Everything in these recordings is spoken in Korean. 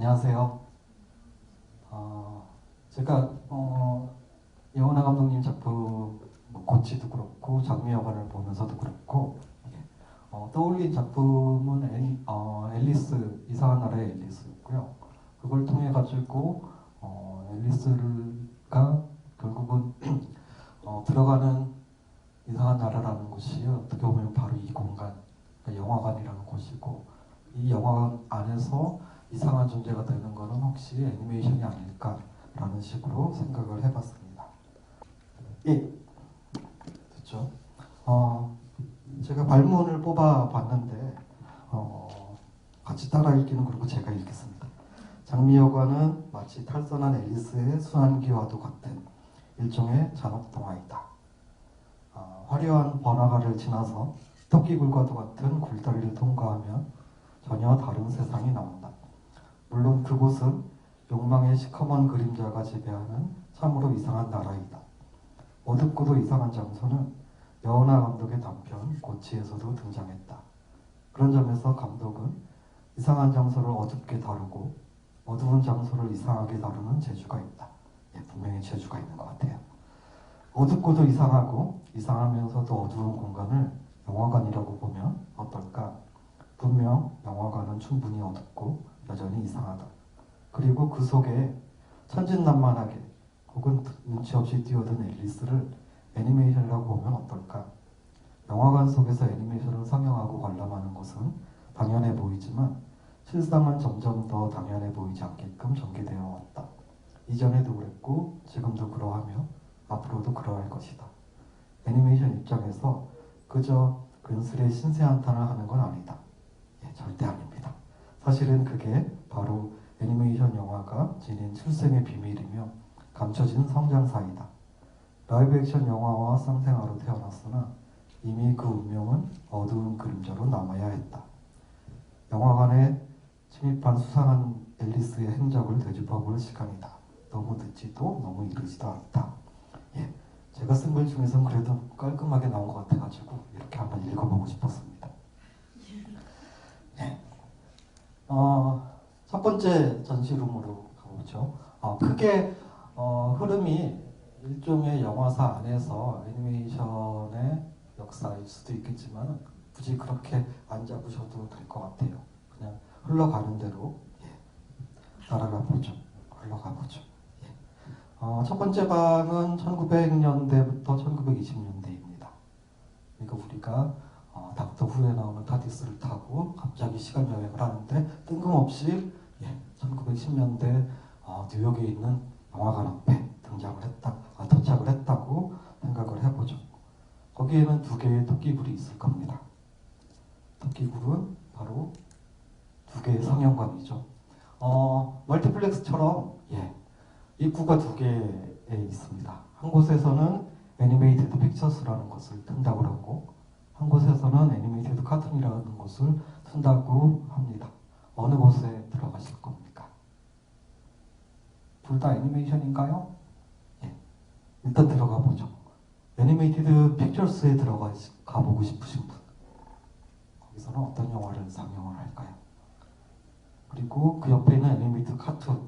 안녕하세요. 제가 여운하 감독님 작품 고치도 그렇고 장미여관을 보면서도 그렇고 떠올린 작품은 앨리스 이상한 나라의 앨리스였고요. 그걸 통해 가지고 앨리스가 결국은 들어가는 이상한 나라라는 곳이 어떻게 보면 바로 이 공간, 그러니까 영화관이라는 곳이고, 이 영화관 안에서 이상한 존재가 되는 것은 혹시 애니메이션이 아닐까라는 식으로 생각을 해봤습니다. 예, 됐죠. 제가 발문을 뽑아봤는데 같이 따라 읽기는 그렇고 제가 읽겠습니다. 장미여관은 마치 탈선한 앨리스의 순환기와도 같은 일종의 잔혹동화이다. 화려한 번화가를 지나서 토끼굴과도 같은 굴다리를 통과하면 전혀 다른 세상이 나온다. 물론 그곳은 욕망의 시커먼 그림자가 지배하는 참으로 이상한 나라이다. 어둡고도 이상한 장소는 여운하 감독의 단편 고치에서도 등장했다. 그런 점에서 감독은 이상한 장소를 어둡게 다루고 어두운 장소를 이상하게 다루는 재주가 있다. 분명히 재주가 있는 것 같아요. 어둡고도 이상하고 이상하면서도 어두운 공간을 영화관이라고 보면 어떨까? 분명 영화관은 충분히 어둡고 여전히 이상하다. 그리고 그 속에 천진난만하게 혹은 눈치 없이 뛰어든 앨리스를 애니메이션이라고 보면 어떨까? 영화관 속에서 애니메이션을 상영하고 관람하는 것은 당연해 보이지만 실상은 점점 더 당연해 보이지 않게끔 전개되어 왔다. 이전에도 그랬고 지금도 그러하며 앞으로도 그러할 것이다. 애니메이션 입장에서 그저 근슬의 신세한탄을 하는 건 아니다. 절대 아닙니다. 사실은 그게 바로 애니메이션 영화가 지닌 출생의 비밀이며 감춰진 성장사이다. 라이브 액션 영화와 쌍생아로 태어났으나 이미 그 운명은 어두운 그림자로 남아야 했다. 영화관에 침입한 수상한 앨리스의 행적을 되짚어볼 시간이다. 너무 늦지도 너무 이르지도 않다. 제가 쓴 글 중에서는 그래도 깔끔하게 나온 것 같아가지고 이렇게 한번 읽어보고 싶었습니다. 첫 번째 전시룸으로 가보죠. 크게 흐름이 일종의 영화사 안에서 애니메이션의 역사일 수도 있겠지만 굳이 그렇게 안 잡으셔도 될 것 같아요. 그냥 흘러가는 대로 따라가 보죠. 흘러가 보죠. 첫 번째 방은 1900년대부터 1920년대입니다. 그러니까 우리가 닥터 후에 나오는 타디스를 타고 갑자기 시간 여행을 하는데 뜬금없이 1910년대 뉴욕에 있는 영화관 앞에 도착을 했다고 생각을 해보죠. 거기에는 두 개의 토끼굴이 있을 겁니다. 토끼굴은 바로 두 개의 상영관이죠. 멀티플렉스처럼 입구가 두 개에 있습니다. 한 곳에서는 애니메이티드 픽처스라는 것을 튼다고 하고 한 곳에서는 애니메이티드 카툰이라는 것을 튼다고 합니다. 어느 곳에 들어가실 겁니까? 둘 다 애니메이션인가요? 일단 들어가 보죠. 애니메이티드 픽처스에 가보고 싶으신 분, 거기서는 어떤 영화를 상영을 할까요? 그리고 그 옆에 있는 애니메이티드 카툰,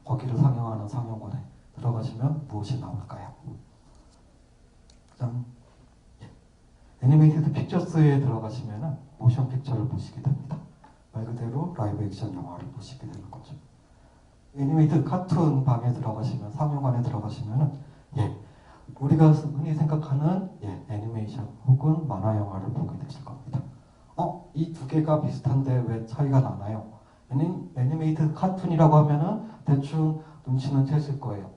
거기를 상영하는 상영관에 들어가시면 무엇이 나올까요? 짠. 애니메이티드 픽처스에 들어가시면 모션 픽처를 보시게 됩니다. 말 그대로 라이브 액션 영화를 보시게 되는 거죠. 애니메이티드 카툰 방에 들어가시면, 상영관에 들어가시면 우리가 흔히 생각하는 애니메이션 혹은 만화 영화를 보게 되실 겁니다. 이 두 개가 비슷한데 왜 차이가 나나요? 애니메이티드 카툰이라고 하면은 대충 눈치는 채실 거예요.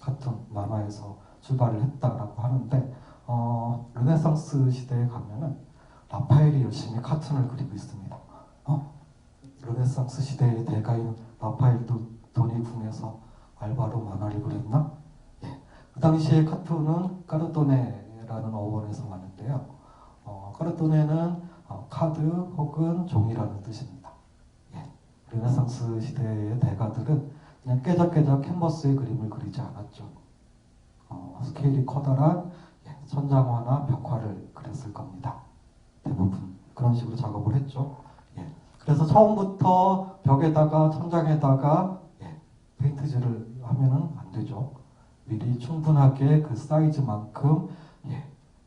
카툰, 만화에서 출발을 했다라고 하는데 르네상스 시대에 가면은 라파엘이 열심히 카툰을 그리고 있습니다. 르네상스 시대의 대가인 라파엘도 돈이 궁해서 알바로 만화를 그렸나? 그 당시에 카툰은 까르토네라는 어원에서 왔는데요. 까르토네는 카드 혹은 종이라는 뜻입니다. 르네상스 시대의 대가들은 그냥 깨작깨작 캔버스에 그림을 그리지 않았죠. 스케일이 커다란 천장화나 벽화를 그렸을 겁니다. 대부분 그런 식으로 작업을 했죠. 그래서 처음부터 벽에다가 천장에다가 페인트질을 하면은 안 되죠. 미리 충분하게 그 사이즈만큼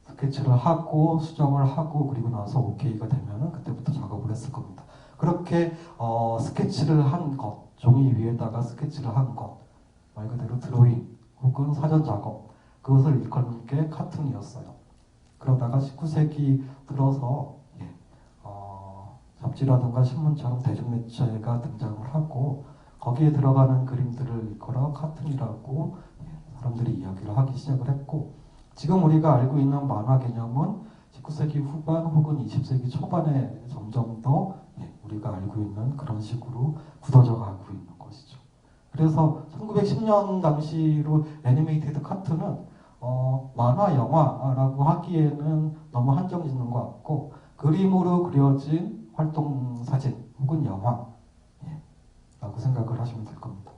스케치를 하고 수정을 하고 그리고 나서 오케이가 되면은 그때부터 작업을 했을 겁니다. 그렇게 스케치를 한 것, 종이 위에다가 스케치를 한 것, 말 그대로 드로잉 혹은 사전 작업, 그것을 일컫는 게 카툰이었어요. 그러다가 19세기 들어서 잡지라든가 신문처럼 대중매체가 등장을 하고 거기에 들어가는 그림들을 일컬어 카툰이라고 사람들이 이야기를 하기 시작을 했고, 지금 우리가 알고 있는 만화 개념은 19세기 후반 혹은 20세기 초반에 점점 더 우리가 알고 있는 그런 식으로 굳어져 가고 있는 것이죠. 그래서 1910년 당시로 애니메이티드 카툰은 만화 영화라고 하기에는 너무 한정짓는 것 같고, 그림으로 그려진 활동 사진 혹은 영화 라고 생각을 하시면 될 겁니다.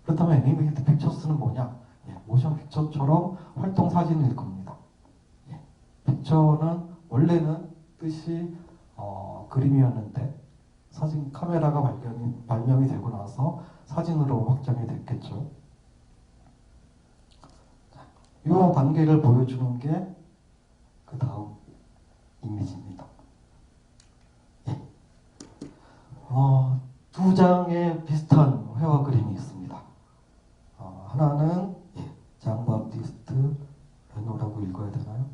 그렇다면 애니메이티드 픽처스는 뭐냐? 모션 픽처처럼 활동 사진일 겁니다. 픽처는 원래는 뜻이 그림이었는데 사진 카메라가 발명이 되고 나서 사진으로 확장이 됐겠죠. 이 관계를 보여주는 게 그 다음 이미지입니다. 두 장의 비슷한 회화 그림이 있습니다. 하나는 장 바티스트 레노라고 읽어야 되나요?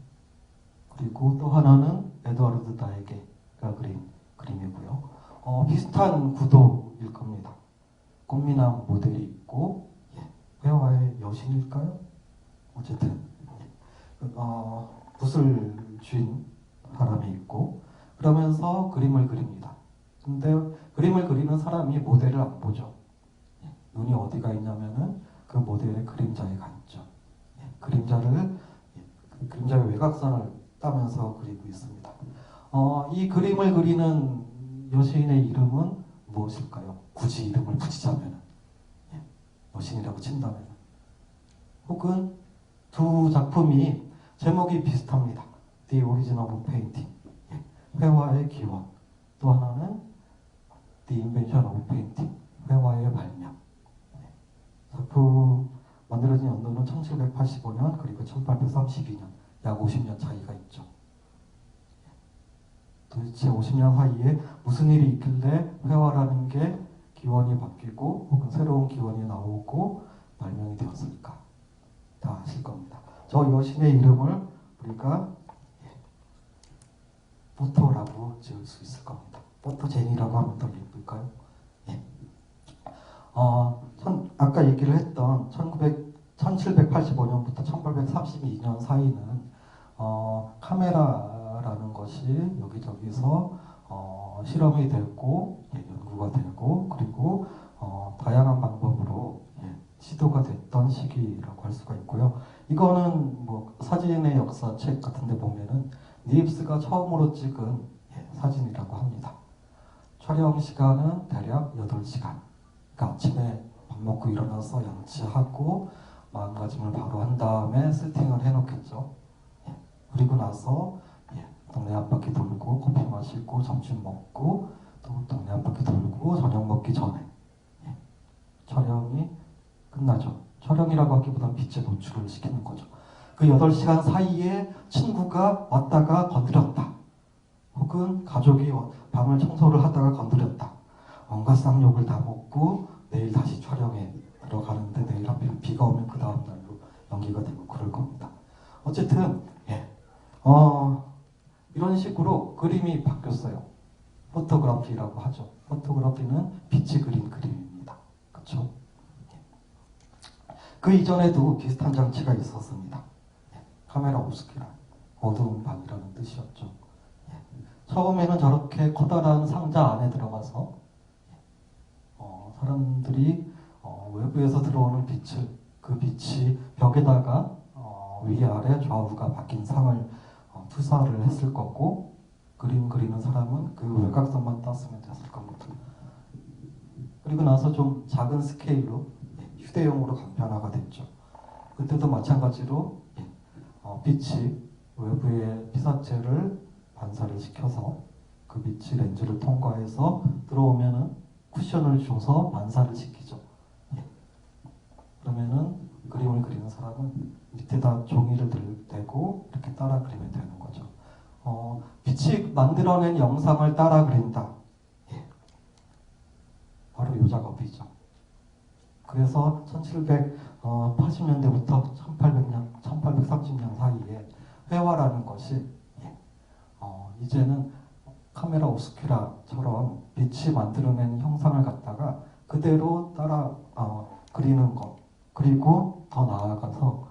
그리고 또 하나는 에드와르드 다에게가 그린 그림이고요. 비슷한 구도일 겁니다. 꽃미남 모델이 있고 회화의 여신일까요? 어쨌든 붓을 쥔 사람이 있고 그러면서 그림을 그립니다. 근데 그림을 그리는 사람이 모델을 안 보죠. 눈이 어디가 있냐면은 그 모델의 그림자에 가 있죠. 그림자의 외곽선을 따면서 그리고 있습니다. 이 그림을 그리는 여시인의 이름은 무엇일까요? 굳이 이름을 붙이자면 여신이라고 친다면, 혹은 두 작품이 제목이 비슷합니다. The Origin of Painting, 회화의 기원. 또 하나는 The Invention of Painting, 회화의 발명. 작품 만들어진 연도는 1785년 그리고 1832년, 약 50년 차이가 있죠. 도대체 50년 사이에 무슨 일이 있길래 회화라는 게 기원이 바뀌고 혹은 새로운 기원이 나오고 발명이 되었을까? 다 아실 겁니다. 저 여신의 이름을 우리가 포토라고 지을 수 있을 겁니다. 포토제니라고 하면 더 예쁠까요? 아까 얘기를 했던 1785년부터 1832년 사이는 카메라라는 것이 여기저기서 실험이 되고 연구가 되고 그리고 다양한 방법으로 시도가 됐던 시기라고 할 수가 있고요. 이거는 뭐 사진의 역사책 같은 데 보면은 니입스가 처음으로 찍은 사진이라고 합니다. 촬영 시간은 대략 8시간. 그러니까 아침에 밥 먹고 일어나서 양치하고 마음가짐을 바로 한 다음에 세팅을 해놓겠죠. 그리고 나서 동네 한 바퀴 돌고 커피 마시고 점심 먹고 또 동네 한 바퀴 돌고 저녁 먹기 전에 촬영이 끝나죠. 촬영이라고 하기보다는 빛에 노출을 시키는 거죠. 그 8시간 사이에 친구가 왔다가 건드렸다. 혹은 가족이 방을 청소를 하다가 건드렸다. 온갖 쌍욕을 다 먹고 내일 다시 촬영에 들어가는데 내일 하필 비가 오면 그 다음 날로 연기가 되고 그럴 겁니다. 어쨌든 이런 식으로 그림이 바뀌었어요. 포토그래피라고 하죠. 포토그래피는 빛이 그린 그림입니다. 그렇죠? 그 이전에도 비슷한 장치가 있었습니다. 카메라 옵스큐라, 어두운 방이라는 뜻이었죠. 처음에는 저렇게 커다란 상자 안에 들어가서 사람들이 외부에서 들어오는 빛을, 그 빛이 벽에다가 위아래 좌우가 바뀐 상을 투사를 했을 거고, 그림 그리는 사람은 그 외곽선만 땄으면 됐을 겁니다. 그리고 나서 좀 작은 스케일로 휴대용으로 간편화가 됐죠. 그때도 마찬가지로 빛이 외부의 피사체를 반사를 시켜서 그 빛이 렌즈를 통과해서 들어오면은 쿠션을 줘서 반사를 시키죠. 예. 그러면은 그림을 그리는 사람은 밑에다 종이를 대고 이렇게 따라 그리면 되는 거죠. 빛이 만들어낸 영상을 따라 그린다. 예. 바로 이 작업이죠. 그래서 1780년대부터 1800년, 1830년 사이에 회화라는 것이 이제는 카메라 오브스큐라처럼 빛이 만들어낸 형상을 갖다가 그대로 따라 그리는 것, 그리고 더 나아가서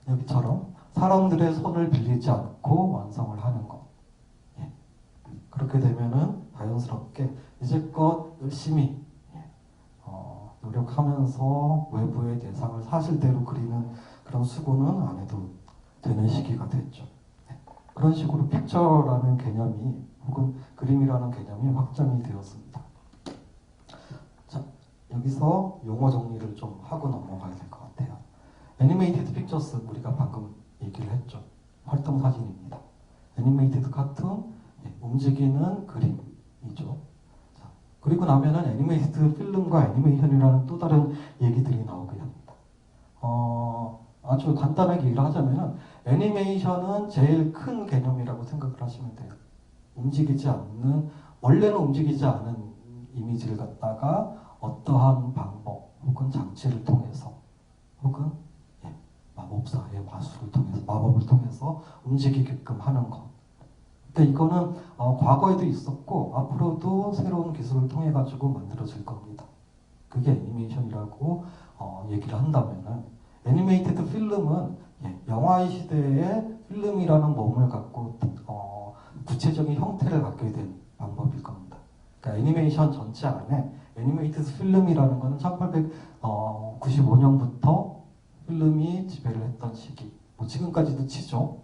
여기처럼 사람들의 손을 빌리지 않고 완성을 하는 것. 예. 그렇게 되면은 자연스럽게 이제껏 열심히 노력하면서 외부의 대상을 사실대로 그리는 그런 수고는 안 해도 되는 시기가 됐죠. 네. 그런 식으로 픽처라는 개념이 혹은 그림이라는 개념이 확장이 되었습니다. 자, 여기서 용어 정리를 좀 하고 넘어가야 될 것 같아요. 애니메이티드 픽처스 우리가 방금 얘기를 했죠. 활동 사진입니다. 애니메이티드 카툰, 움직이는 그림이죠. 그리고 나면은 애니메이티드 필름과 애니메이션이라는 또 다른 얘기들이 나오게 됩니다. 아주 간단하게 얘기를 하자면은 애니메이션은 제일 큰 개념이라고 생각을 하시면 돼요. 원래는 움직이지 않은 이미지를 갖다가 어떠한 방법 혹은 장치를 통해서 혹은 마법사의 마법을 통해서 움직이게끔 하는 것. 근데 이거는 과거에도 있었고 앞으로도 새로운 기술을 통해 가지고 만들어질 겁니다. 그게 애니메이션이라고 얘기를 한다면은 애니메이티드 필름은 영화의 시대에 필름이라는 몸을 갖고 구체적인 형태를 갖게 된 방법일 겁니다. 그러니까 애니메이션 전체 안에 애니메이티드 필름이라는 것은 1895년부터 필름이 지배를 했던 시기, 지금까지도 치죠.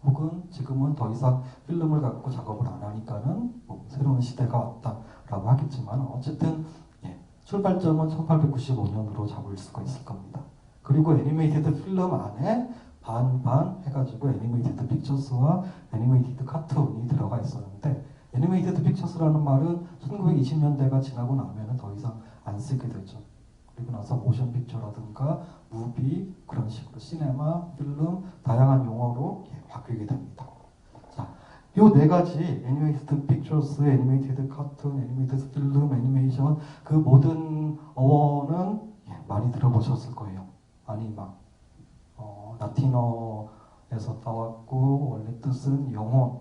혹은 지금은 더 이상 필름을 갖고 작업을 안 하니까는 새로운 시대가 왔다라고 하겠지만 어쨌든 출발점은 1895년으로 잡을 수가 있을 겁니다. 그리고 애니메이티드 필름 안에 반반 해가지고 애니메이티드 픽처스와 애니메이티드 카툰이 들어가 있었는데 애니메이티드 픽처스라는 말은 1920년대가 지나고 나면은 더 이상 안 쓰게 되죠. 그리고 나서 모션 픽처라든가 무비 그런 식으로 시네마, 필름 다양한 용어로 바뀌게 됩니다. 자, 요 네 가지 애니메이티드 픽처스, 애니메이티드 카툰, 애니메이티드 필름, 애니메이션 그 모든 어원은 많이 들어보셨을 거예요. 아니 라틴어에서 따왔고 원래 뜻은 영혼,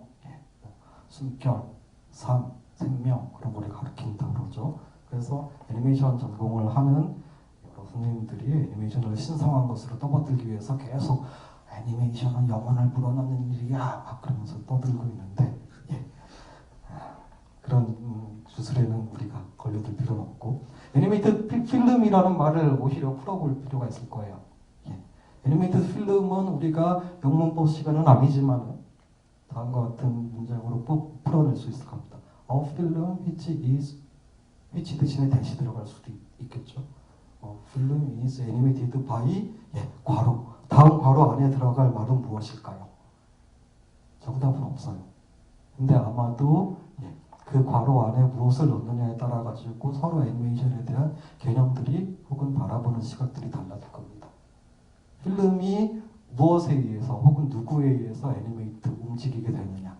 숨결, 삶, 생명 그런 거를 가리킨다고 그러죠. 그래서 애니메이션 전공을 하는 여러 선생님들이 애니메이션을 신성한 것으로 떠받들기 위해서 계속 애니메이션은 영혼을 불어넣는 일이야 막 그러면서 떠들고 있는데 그런 주술에는 우리가 걸려들 필요는 없고 애니메이티드 필름이라는 말을 오히려 풀어볼 필요가 있을 거예요. 애니메이티드 필름은 우리가 영문법 시간은 아니지만 다음과 같은 문장으로 꼭 풀어낼 수 있을 겁니다. A film which 대신에 대시 들어갈 수도 있겠죠. film is animated by 괄호. 다음 괄호 안에 들어갈 말은 무엇일까요? 정답은 없어요. 근데 아마도 그 괄호 안에 무엇을 넣느냐에 따라 가지고 서로 애니메이션에 대한 개념들이 혹은 바라보는 시각들이 달라질 겁니다. 필름이 무엇에 의해서 혹은 누구에 의해서 애니메이트 움직이게 되느냐?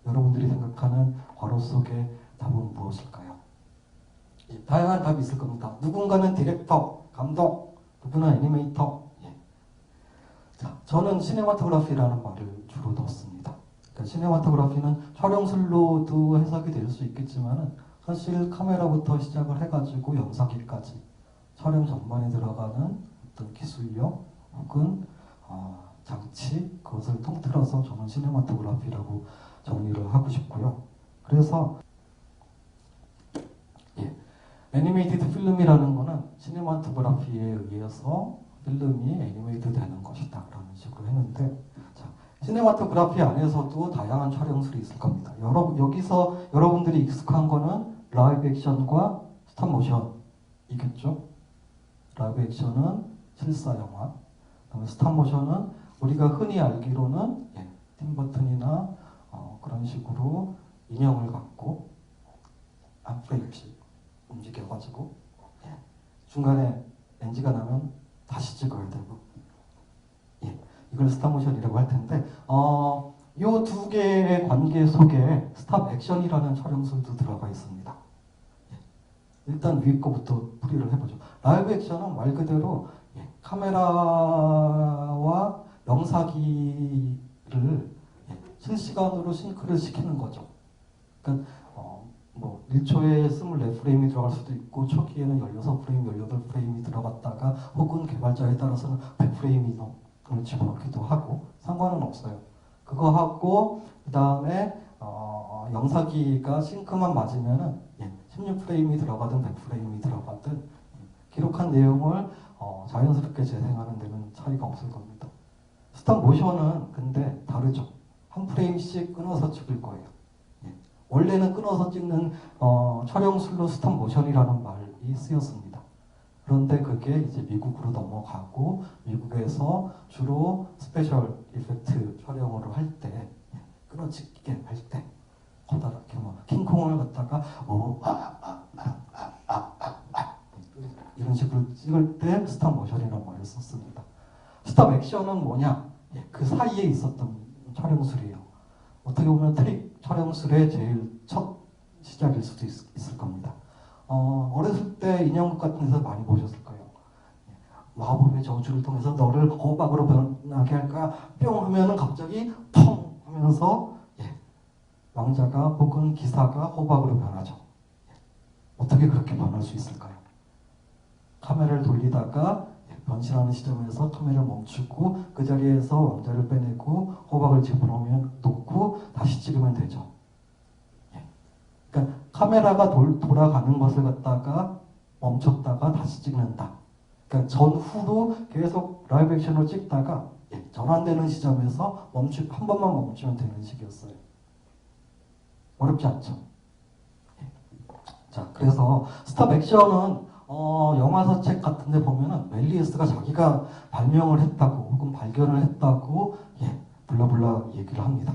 여러분들이 생각하는 괄호 속의 답은 무엇일까요? 다양한 답이 있을 겁니다. 누군가는 디렉터, 감독, 누구는 애니메이터. 자, 저는 시네마토그래피라는 말을 주로 넣습니다. 그러니까 시네마토그래피는 촬영술로도 해석이 될 수 있겠지만 사실 카메라부터 시작을 해가지고 영상기까지 촬영 전반에 들어가는 어떤 기술력 혹은 장치 그것을 통틀어서 저는 시네마토그래피라고 정리를 하고 싶고요. 그래서 애니메이티드 필름이라는 거는 시네마토그래피에 의해서 필름이 애니메이트 되는 것이다 라는 식으로 했는데 자, 시네마토그래피 안에서도 다양한 촬영술이 있을 겁니다. 여기서 여러분들이 익숙한 거는 라이브 액션과 스톱 모션이겠죠. 라이브 액션은 실사 영화, 그다음에 스톱 모션은 우리가 흔히 알기로는 팀 버튼이나 그런 식으로 인형을 갖고 한 프레임씩 움직여가지고 중간에 NG가 나면 다시 찍어야 되고 이걸 스탑모션이라고 할 텐데 이 두 개의 관계 속에 스탑 액션이라는 촬영술도 들어가 있습니다. 일단 위에 거부터 풀이를 해보죠. 라이브 액션은 말 그대로 카메라와 영상기를 실시간으로 싱크를 시키는 거죠. 그러니까 뭐 1초에 24프레임이 들어갈 수도 있고 초기에는 16프레임, 18프레임이 들어갔다가 혹은 개발자에 따라서는 100프레임이 집어넣기도 하고 상관은 없어요. 그거 하고 그 다음에 영상기가 싱크만 맞으면은 16프레임이 들어가든 100프레임이 들어가든 기록한 내용을 자연스럽게 재생하는 데는 차이가 없을 겁니다. 스탑 모션은 근데 다르죠. 한 프레임씩 끊어서 찍을 거예요. 원래는 끊어서 찍는 촬영술로 스탑 모션이라는 말이 쓰였습니다. 그런데 그게 이제 미국으로 넘어가고 미국에서 주로 스페셜 이펙트 촬영으로 할 때 끊어찍게 할 때 커다랗게 뭐 킹콩을 갖다가 이런 식으로 찍을 때 스탑 모션이라는 말을 썼습니다. 스탑 액션은 뭐냐? 그 사이에 있었던 촬영술이에요. 어떻게 보면 트릭 촬영술의 제일 첫 시작일 수도 있을 겁니다. 어렸을 때 인형극 같은 데서 많이 보셨을 거예요. 마법의 저주를 통해서 너를 호박으로 변하게 할까 뿅 하면은 갑자기 펑 하면서 왕자가 혹은 기사가 호박으로 변하죠. 어떻게 그렇게 변할 수 있을까요? 카메라를 돌리다가 변신하는 시점에서 카메라를 멈추고 그 자리에서 왕자를 빼내고 호박을 집어넣고 다시 찍으면 되죠. 그러니까 카메라가 돌아가는 것을 갖다가 멈췄다가 다시 찍는다. 그러니까 전후로 계속 라이브 액션으로 찍다가 전환되는 시점에서 한 번만 멈추면 되는 식이었어요. 어렵지 않죠? 자, 그래서 스탑 액션은 영화사 책 같은 데 보면은 멜리에스가 자기가 발명을 했다고 혹은 발견을 했다고 블라블라 얘기를 합니다.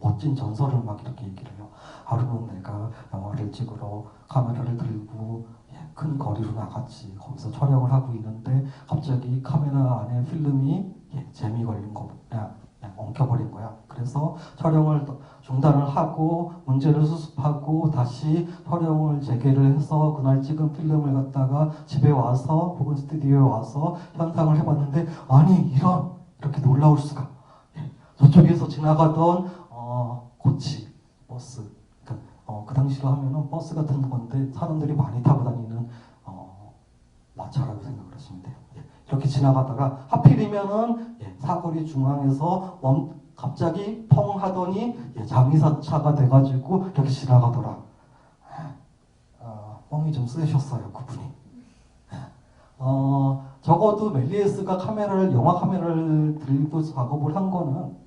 멋진 전설을 막 이렇게 얘기를 해요. 하루는 내가 영화를 찍으러 카메라를 들고 큰 거리로 나갔지. 거기서 촬영을 하고 있는데 갑자기 카메라 안에 필름이 잼이 걸린 거야. 엉켜버린 거야. 그래서 촬영을 중단을 하고 문제를 수습하고 다시 촬영을 재개를 해서 그날 찍은 필름을 갖다가 집에 와서 혹은 스튜디오에 와서 현상을 해봤는데 아니 이렇게 놀라울 수가. 저쪽에서 지나가던 코치 버스 그 당시로 하면은 버스 같은 건데 사람들이 많이 타고 다니는 마차라고 생각을 하시면 돼요. 이렇게 지나가다가 하필이면은 사거리 중앙에서 갑자기 펑 하더니 장의사차가 돼가지고 이렇게 지나가더라. 뻥이 좀 쓰셨어요 그분이. 적어도 멜리에스가 영화 카메라를 들고 작업을 한 거는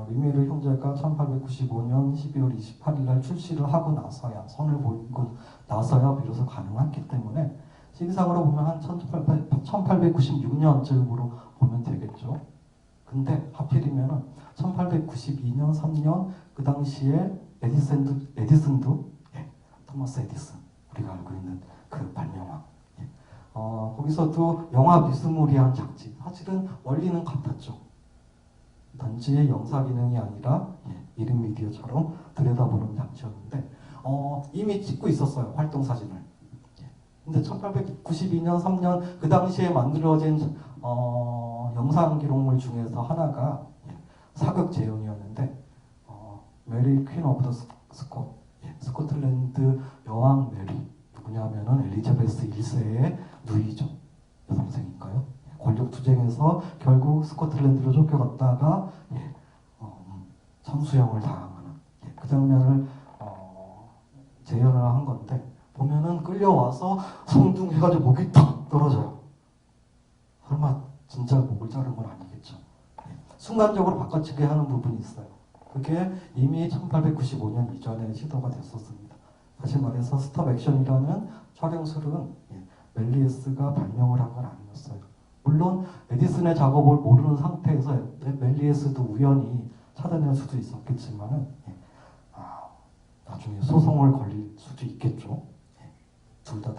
리메르 형제가 1895년 12월 28일 날 출시를 하고 나서야 선을 보이고 나서야 비로소 가능했기 때문에 시기상으로 보면 한 1896년쯤으로 보면 되겠죠. 근데 하필이면 1892년 3년 그 당시에 에디슨도 토마스 에디슨 우리가 알고 있는 그 발명왕 거기서도 영화 비스무리한 장치 사실은 원리는 같았죠. 단지 영상 기능이 아니라 1인 미디어처럼 들여다보는 장치였는데 이미 찍고 있었어요. 활동 사진을. 근데 1892년 3년 그 당시에 만들어진 영상 기록물 중에서 하나가 사극 재현이었는데 메리 퀸 오브 더 스코틀랜드 여왕 메리 누구냐면은 엘리자베스 1세의 누이죠. 여동생인가요? 권력 투쟁에서 결국 스코틀랜드로 쫓겨갔다가 참수형을 당하는 그 장면을 재현을 한 건데 보면은 끌려와서 성중해가지고 목이 탁 떨어져요. 설마 진짜 목을 자른 건 아니겠죠. 순간적으로 바꿔치기 하는 부분이 있어요. 그게 이미 1895년 이전에 시도가 됐었습니다. 다시 말해서 스톱 액션이라는 촬영술은 멜리에스가 발명을 한 건 아니었어요. 물론 에디슨의 작업을 모르는 상태에서 멜리에스도 우연히 찾아낼 수도 있었겠지만은 나중에 소송을 걸릴 수도 있겠죠. 예. 둘 다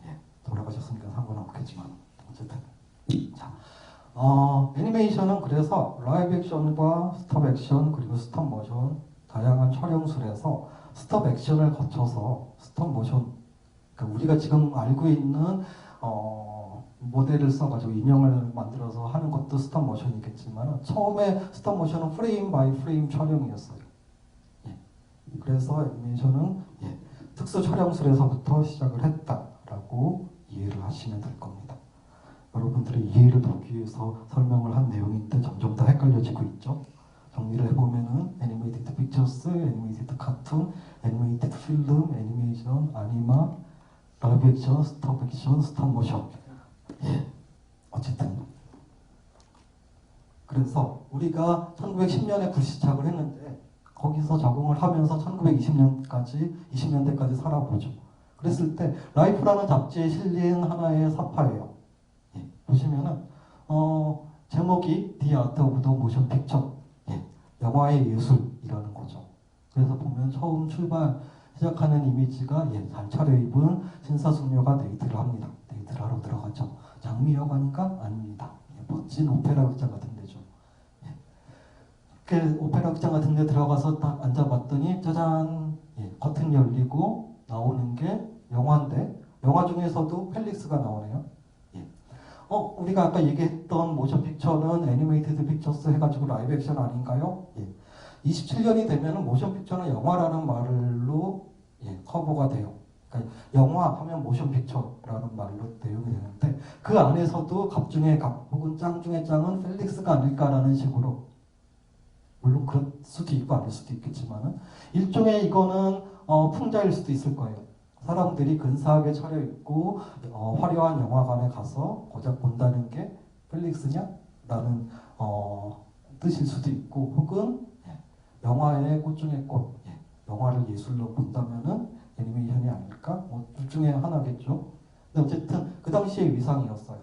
예, 돌아가셨으니까 상관없겠지만 어쨌든 자, 애니메이션은 그래서 라이브 액션과 스톱 액션 그리고 스톱 모션 다양한 촬영술에서 스톱 액션을 거쳐서 스톱 모션 그러니까 우리가 지금 알고 있는 모델을 써가지고 인형을 만들어서 하는 것도 스톱 모션이겠지만 처음에 스톱 모션은 프레임 바이 프레임 촬영이었어요. 예. 그래서 애니메이션은 예, 특수 촬영술에서부터 시작을 했다라고 이해를 하시면 될 겁니다. 여러분들의 이해를 돕기 위해서 설명을 한 내용인데 점점 더 헷갈려지고 있죠. 정리를 해보면은 애니메이티드 픽처스, 애니메이티드 카툰, 애니메이티드 필름, 애니메이션, 아니마, 라이브 액션, 스톱 액션, 스톱 모션. 예, 어쨌든 그래서 우리가 1910년에 불시착을 했는데 거기서 적응을 하면서 1920년까지 20년대까지 살아보죠. 그랬을 때 라이프라는 잡지에 실린 하나의 사파예요. 예, 보시면은 제목이 The Art of the Motion Picture, 예, 영화의 예술이라는 거죠. 그래서 보면 처음 시작하는 이미지가 예, 잘 차려입은 신사숙녀가 데이트를 합니다. 데이트를 하러 들어가죠. 장미여관인가? 아닙니다. 예, 멋진 오페라 극장 같은 데죠. 예. 그 오페라 극장 같은 데 들어가서 딱 앉아봤더니 짜잔, 예, 커튼이 열리고 나오는 게 영화인데 영화 중에서도 펠릭스가 나오네요. 예. 우리가 아까 얘기했던 모션 픽처는 애니메이티드 픽처스 해가지고 라이브 액션 아닌가요? 예. 27년이 되면 모션 픽처는 영화라는 말로 예, 커버가 돼요. 그러니까 영화 하면 모션 픽처라는 말로 대응이 되는데 그 안에서도 갑 중에 갑 혹은 짱 중에 짱은 펠릭스가 아닐까라는 식으로 물론 그럴 수도 있고 아닐 수도 있겠지만은 일종의 이거는 풍자일 수도 있을 거예요. 사람들이 근사하게 차려입고 화려한 영화관에 가서 고작 본다는 게 펠릭스냐? 라는 뜻일 수도 있고 혹은 영화의 꽃 중에 꽃, 예, 영화를 예술로 본다면은 애니메이션이 아닐까? 둘 중에 하나겠죠. 근데 어쨌든 그 당시의 위상이었어요.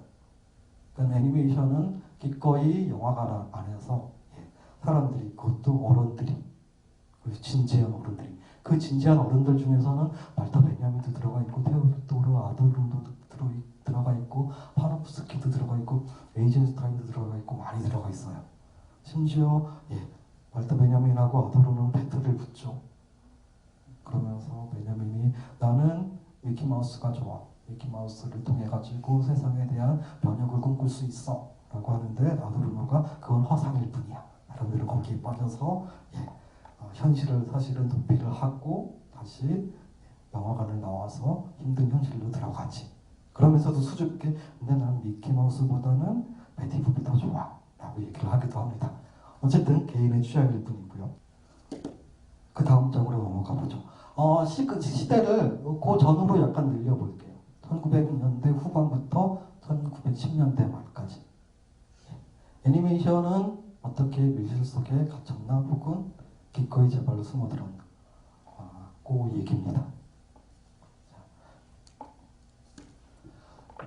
그러니까 애니메이션은 기꺼이 영화관 안에서 예, 사람들이 그것도 어른들이 진지한 어른들이 그 진지한 어른들 중에서는 말타 베냐민도 들어가 있고 테오도르 아도르도 들어가 있고 파노프스키도 들어가 있고 에이젠슈타인도 들어가 있고 많이 들어가 있어요. 심지어 예, 말타 베냐민하고 아도르는 배틀을 붙죠. 그러면서 베냐민이 나는 미키마우스가 좋아. 미키마우스를 통해 가지고 세상에 대한 변혁을 꿈꿀 수 있어 라고 하는데 아도르노가 그건 허상일 뿐이야. 사람들은 거기에 빠져서 예, 현실을 사실은 도피를 하고 다시 영화관을 나와서 힘든 현실로 들어가지. 그러면서도 수줍게 근데 난 미키마우스보다는 베티북이 더 좋아 라고 얘기를 하기도 합니다. 어쨌든 개인의 취향일 뿐이고요. 그 다음 장으로 넘어가 보죠. 시대를 그 전으로 약간 늘려볼게요. 1900년대 후반부터 1910년대 말까지. 애니메이션은 어떻게 밀실 속에 갇혔나 혹은 기꺼이 제 발로 숨어들었나 그 얘기입니다.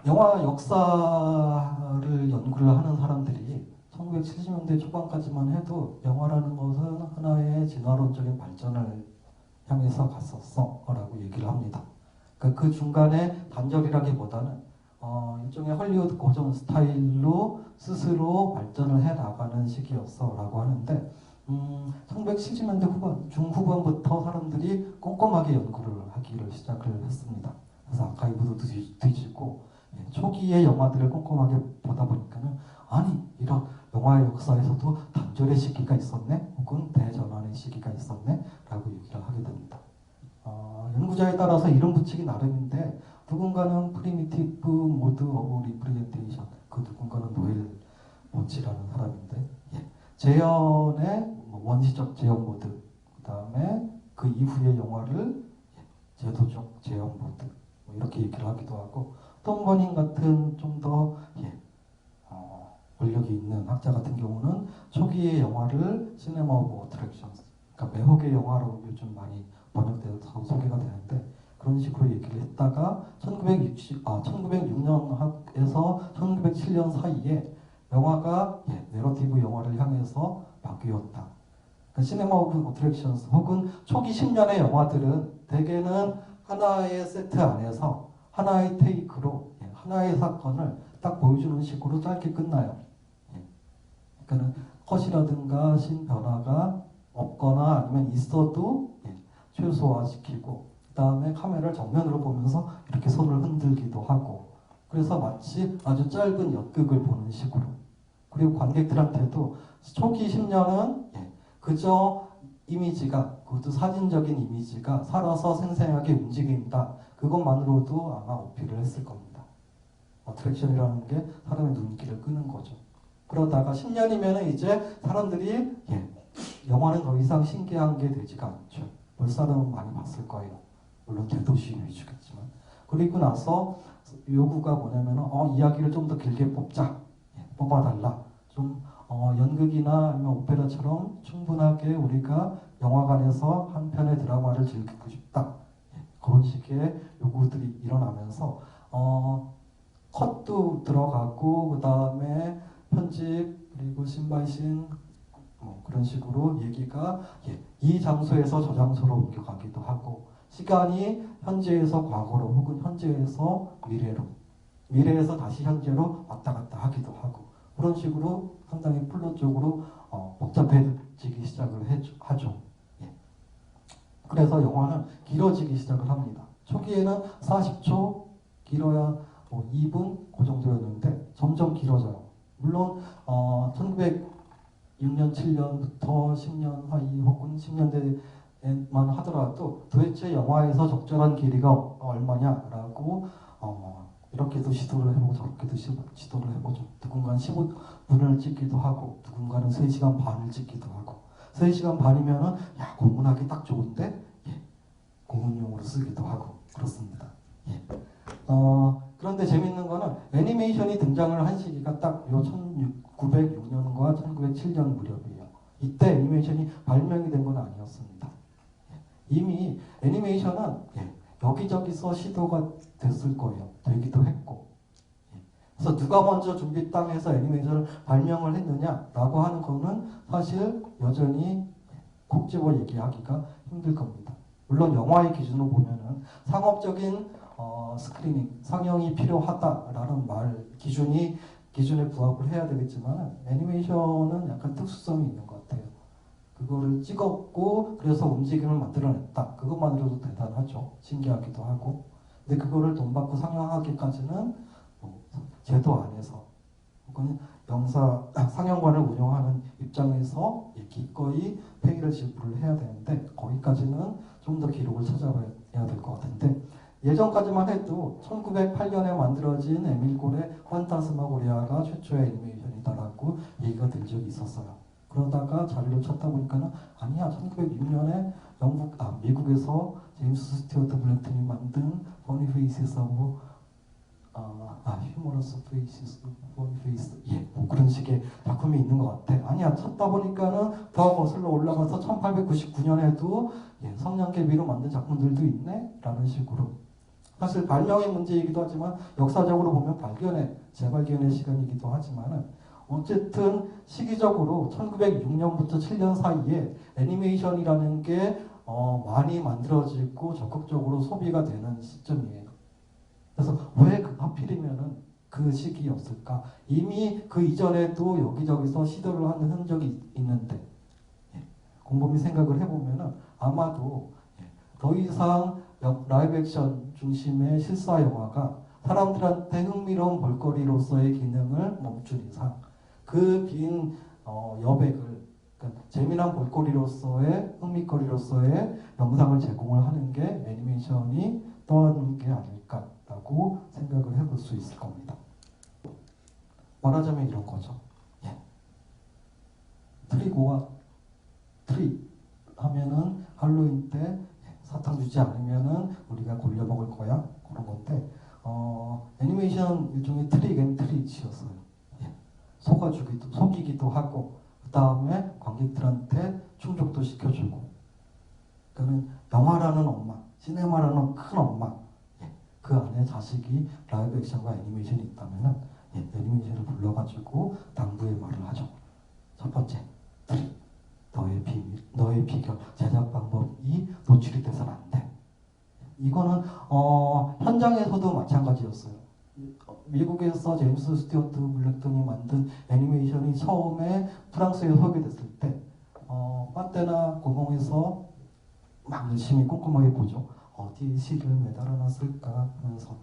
영화 역사를 연구를 하는 사람들이 1970년대 초반까지만 해도 영화라는 것은 하나의 진화론적인 발전을 향해서 갔었어 라고 얘기를 합니다. 그러니까 그 중간에 단절이라기보다는 일종의 헐리우드 고전 스타일로 스스로 발전을 해나가는 시기였어 라고 하는데 1970년대 중후반부터 사람들이 꼼꼼하게 연구를 하기를 시작을 했습니다. 그래서 아카이브도 뒤지고 초기의 영화들을 꼼꼼하게 보다 보니까는 아니 이런 영화의 역사에서도 단절의 시기가 있었네 혹은 대전환의 시기가 있었네 라고 얘기를 하게 됩니다. 연구자에 따라서 이름 붙이기 나름인데 누군가는 프리미티브 모드 오브 리프레젠테이션 그 누군가는 노엘 모치라는 사람인데 예. 재현의 원시적 재현 모드 그 다음에 그 이후의 영화를 예. 제도적 재현 모드 이렇게 얘기를 하기도 하고 톰 버닝 같은 좀 더 예. 권력이 있는 학자 같은 경우는 초기의 영화를 시네마 오브 어트랙션스 그러니까 매혹의 영화로 요즘 많이 번역돼서 소개가 되는데 그런 식으로 얘기를 했다가 1906년에서 1907년 사이에 영화가 예, 내러티브 영화를 향해서 바뀌었다. 시네마 오브 어트랙션스 혹은 초기 10년의 영화들은 대개는 하나의 세트 안에서 하나의 테이크로 하나의 사건을 딱 보여주는 식으로 짧게 끝나요. 그러니까 컷이라든가 신 변화가 없거나 아니면 있어도 최소화시키고 그 다음에 카메라를 정면으로 보면서 이렇게 손을 흔들기도 하고 그래서 마치 아주 짧은 연극을 보는 식으로 그리고 관객들한테도 초기 10년은 그저 이미지가 그것도 사진적인 이미지가 살아서 생생하게 움직인다 그것만으로도 아마 어필을 했을 겁니다. 어트랙션이라는 게 사람의 눈길을 끄는 거죠. 그러다가 10년이면 이제 사람들이 영화는 더 이상 신기한 게 되지가 않죠. 볼 사람은 많이 봤을 거예요. 물론 대도시 위주겠지만. 그리고 나서 요구가 뭐냐면 이야기를 좀 더 길게 뽑자. 뽑아달라. 좀 연극이나 아니면 오페라처럼 충분하게 우리가 영화관에서 한 편의 드라마를 즐기고 싶다. 그런 식의 요구들이 일어나면서 컷도 들어가고 그 다음에 편집 그리고 신발신 그런 식으로 얘기가 이 장소에서 저 장소로 옮겨가기도 하고 시간이 현재에서 과거로 혹은 현재에서 미래로 미래에서 다시 현재로 왔다 갔다 하기도 하고 그런 식으로 상당히 플롯적으로 복잡해지기 시작을 하죠. 그래서 영화는 길어지기 시작을 합니다. 초기에는 40초 길어야 2분 그 정도였는데 점점 길어져요. 물론 1906년, 7년부터 10년 사이 혹은 10년대만 하더라도 도대체 영화에서 적절한 길이가 얼마냐라고 이렇게도 시도를 해보고 저렇게도 시도를 해보죠. 누군가는 15분을 찍기도 하고 누군가는 3시간 반을 찍기도 하고 3시간 반이면은 공문하기 딱 좋은데 공문용으로 쓰기도 하고 그렇습니다. 그런데 재밌는 거는 애니메이션이 등장을 한 시기가 딱 요 1906년과 1907년 무렵이에요. 이때 애니메이션이 발명이 된 건 아니었습니다. 이미 애니메이션은 여기저기서 시도가 됐을 거예요. 되기도 했고. 그래서 누가 먼저 준비 땅에서 애니메이션을 발명을 했느냐라고 하는 거는 사실 여전히 콕 집어 얘기하기가 힘들 겁니다. 물론 영화의 기준으로 보면은 상업적인 스크리닝, 상영이 필요하다라는 기준에 부합을 해야 되겠지만 애니메이션은 약간 특수성이 있는 것 같아요. 그거를 찍었고 그래서 움직임을 만들어냈다. 그것만으로도 대단하죠. 신기하기도 하고. 근데 그거를 돈 받고 상영하기까지는 제도 안에서 혹은 상영관을 운영하는 입장에서 기꺼이 페이를 지불을 해야 되는데 거기까지는 좀 더 기록을 찾아봐야 될 것 같은데 예전까지만 해도 1908년에 만들어진 에밀 골의 판타스마고리아가 최초의 애니메이션이다라고 얘기가 된 적이 있었어요. 그러다가 자료를 찾다 보니까는 아니야 1906년에 미국에서 제임스 스튜어트 블랙튼이 만든 Funny Faces of Humorous Faces, Funny Faces 뭐 그런 식의 작품이 있는 것 같아. 아니야 찾다 보니까는 더 거슬러 올라가서 1899년에도 성냥개비로 만든 작품들도 있네 라는 식으로 사실 발명의 문제이기도 하지만 역사적으로 보면 재발견의 시간이기도 하지만은 어쨌든 시기적으로 1906년부터 7년 사이에 애니메이션이라는 게 많이 만들어지고 적극적으로 소비가 되는 시점이에요. 그래서 왜 하필이면은 그 시기였을까? 이미 그 이전에도 여기저기서 시도를 하는 흔적이 있는데 곰곰이 생각을 해보면은 아마도 더 이상 라이브 액션 중심의 실사 영화가 사람들한테 흥미로운 볼거리로서의 기능을 멈춘 이상 그 빈 여백을 그러니까 재미난 볼거리로서의 흥미거리로서의 영상을 제공을 하는 게 애니메이션이 떠오르는 게 아닐까라고 생각을 해볼 수 있을 겁니다. 말하자면 이런 거죠. 트리 하면은 할로윈 때 사탕 주지 않으면은 우리가 골려 먹을 거야 그런 건데 애니메이션 일종의 트릭 앤 트리치였어요. 속이기도 하고 그 다음에 관객들한테 충족도 시켜주고 그러니까 영화라는 엄마, 시네마라는 큰 엄마 그 안에 자식이 라이브 액션과 애니메이션이 있다면은 애니메이션을 불러가지고 당부의 말을 하죠. 첫 번째 트릭 너의 비밀, 너의 비결, 제작 방법이 노출이 돼서는 안 돼. 이거는 현장에서도 마찬가지였어요. 미국에서 제임스 스튜어트 블랙턴이 만든 애니메이션이 처음에 프랑스에 소개됐을 때 파테나 공원에서 막 열심히 꼼꼼하게 보죠. 어디에 실을 매달아놨을까 하면서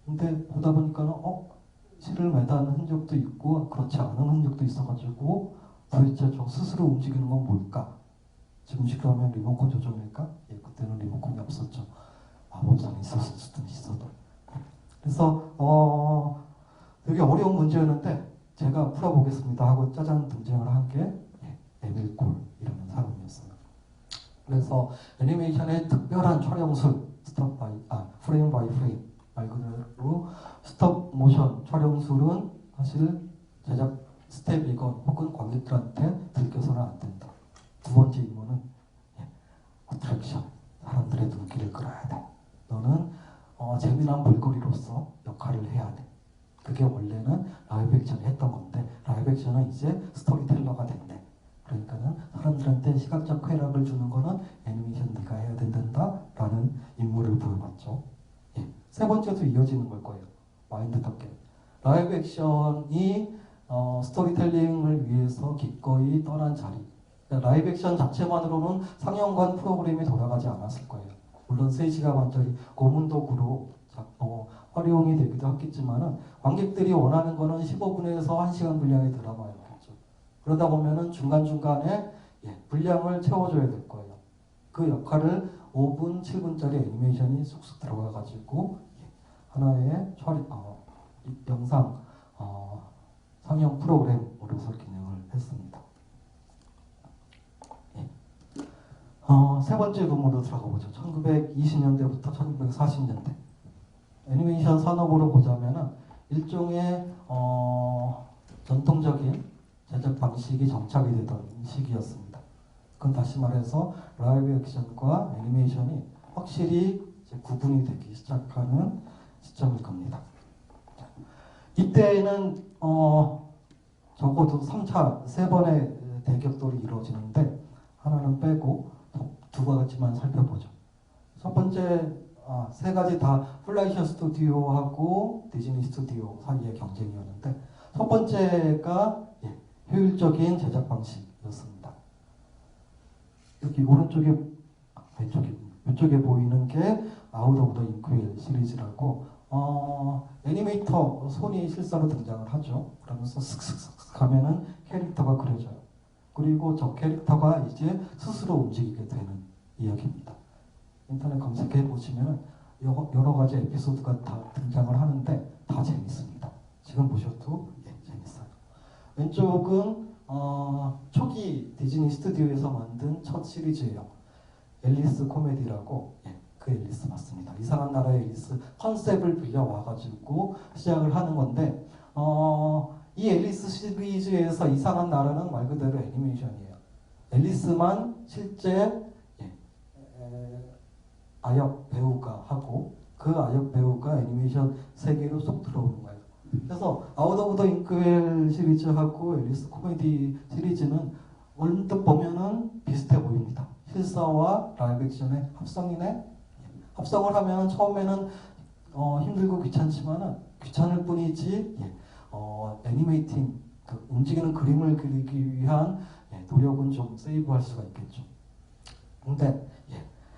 근데 보다 보니까는 실을 매달은 흔적도 있고 그렇지 않은 흔적도 있어가지고 도대체 저 스스로 움직이는 건 뭘까? 지금식 그러면 리모컨 조종일까? 그때는 리모컨이 없었죠. 마법상이 있었을 수도 있어도. 그래서 되게 어려운 문제였는데 제가 풀어보겠습니다 하고 짜잔 등장을 한 게 에밀 콜이라는 사람이었어요. 그래서 애니메이션의 특별한 촬영술, 프레임 바이 프레임 말 그대로 스톱 모션 촬영술은 사실 제작 스텝이건 혹은 관객들한테 들켜서는 안 된다. 두 번째 임무는 어트랙션, 사람들의 눈길을 끌어야 돼. 너는 재미난 볼거리로서 역할을 해야 돼. 그게 원래는 라이브 액션을 했던 건데 라이브 액션은 이제 스토리텔러가 된대. 그러니까는 사람들한테 시각적 쾌락을 주는 거는 애니메이션 네가 해야 된다라는 임무를 보여봤죠. 세 번째도 이어지는 걸 거예요. 마인드 덕게. 라이브 액션이 스토리텔링을 위해서 기꺼이 떠난 자리. 라이브 액션 자체만으로는 상영관 프로그램이 돌아가지 않았을 거예요. 물론 3시간 반짜리 고문도구로 활용이 되기도 했겠지만은 관객들이 원하는 거는 15분에서 1시간 분량의 드라마였겠죠. 그러다 보면은 중간중간에 분량을 채워줘야 될 거예요. 그 역할을 5분, 7분짜리 애니메이션이 쑥쑥 들어가가지고 하나의 영상 상영 프로그램으로서 기능을 했습니다. 세 번째 부문으로 들어가 보죠. 1920년대부터 1940년대 애니메이션 산업으로 보자면은 일종의 전통적인 제작 방식이 정착이 되던 시기였습니다. 그건 다시 말해서 라이브 액션과 애니메이션이 확실히 이제 구분이 되기 시작하는 시점일 겁니다. 이때는 적어도 3차, 3번의 대격돌이 이루어지는데 하나는 빼고 두 가지만 살펴보죠. 첫 번째, 세 가지 다 플라이셔 스튜디오하고 디즈니 스튜디오 사이의 경쟁이었는데 첫 번째가 효율적인 제작 방식이었습니다. 여기 오른쪽에 왼쪽에 보이는 게 아웃 오브 더 인크윌 시리즈라고 애니메이터 손이 실사로 등장을 하죠. 그러면서 슥슥슥 가면은 캐릭터가 그려져요. 그리고 저 캐릭터가 이제 스스로 움직이게 되는 이야기입니다. 인터넷 검색해 보시면 여러 가지 에피소드가 다 등장을 하는데 다 재밌습니다. 지금 보셔도 재밌어요. 왼쪽은 초기 디즈니 스튜디오에서 만든 첫 시리즈예요. 앨리스 코미디라고 그 앨리스 맞습니다. 이상한 나라의 앨리스 컨셉을 빌려와가지고 시작을 하는 건데 이 앨리스 시리즈에서 이상한 나라는 말 그대로 애니메이션이에요. 앨리스만 실제 아역 배우가 하고 그 아역 배우가 애니메이션 세계로 쏙 들어오는 거예요. 그래서 아웃 오브 더 잉크웰 시리즈하고 앨리스 코미디 시리즈는 언뜻 보면은 비슷해 보입니다. 실사와 라이브 액션의 합성이네. 합성을 하면 처음에는 힘들고 귀찮지만은 귀찮을 뿐이지 애니메이팅 움직이는 그림을 그리기 위한 노력은 좀 세이브할 수가 있겠죠. 근데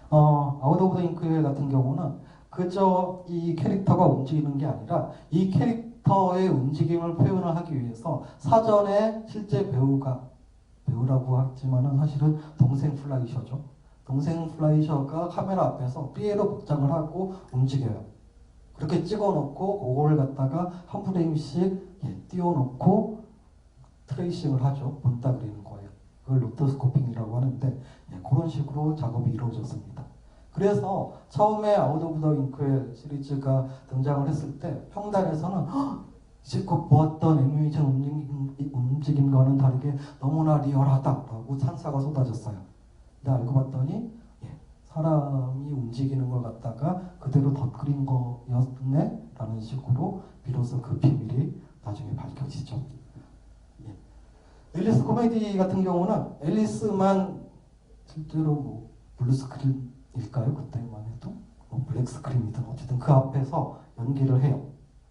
아웃 오브 더 잉크웰 같은 경우는 그저 이 캐릭터가 움직이는 게 아니라 이 캐릭터의 움직임을 표현을 하기 위해서 사전에 실제 배우라고 하지만은 사실은 동생 플라이셔죠. 동생 플라이셔가 카메라 앞에서 삐에로 복장을 하고 움직여요. 그렇게 찍어놓고 그거를 갖다가 한 프레임씩 띄워놓고 트레이싱을 하죠. 본따 그리는 거예요. 그걸 로토스코핑이라고 하는데 그런 식으로 작업이 이루어졌습니다. 그래서 처음에 아웃 오브 더 잉크웰 시리즈가 등장을 했을 때 평단에서는 지금 보았던 애니메이션 움직임과는 다르게 너무나 리얼하다라고 찬사가 쏟아졌어요. 근데 알고 봤더니 사람이 움직이는 걸 갖다가 그대로 덧그린 거였네 라는 식으로 비로소 그 비밀이 나중에 밝혀지죠. 앨리스 코미디 같은 경우는 앨리스만 실제로 뭐 블루스크린일까요? 그때만 해도 뭐 블랙스크린이든 어쨌든 그 앞에서 연기를 해요.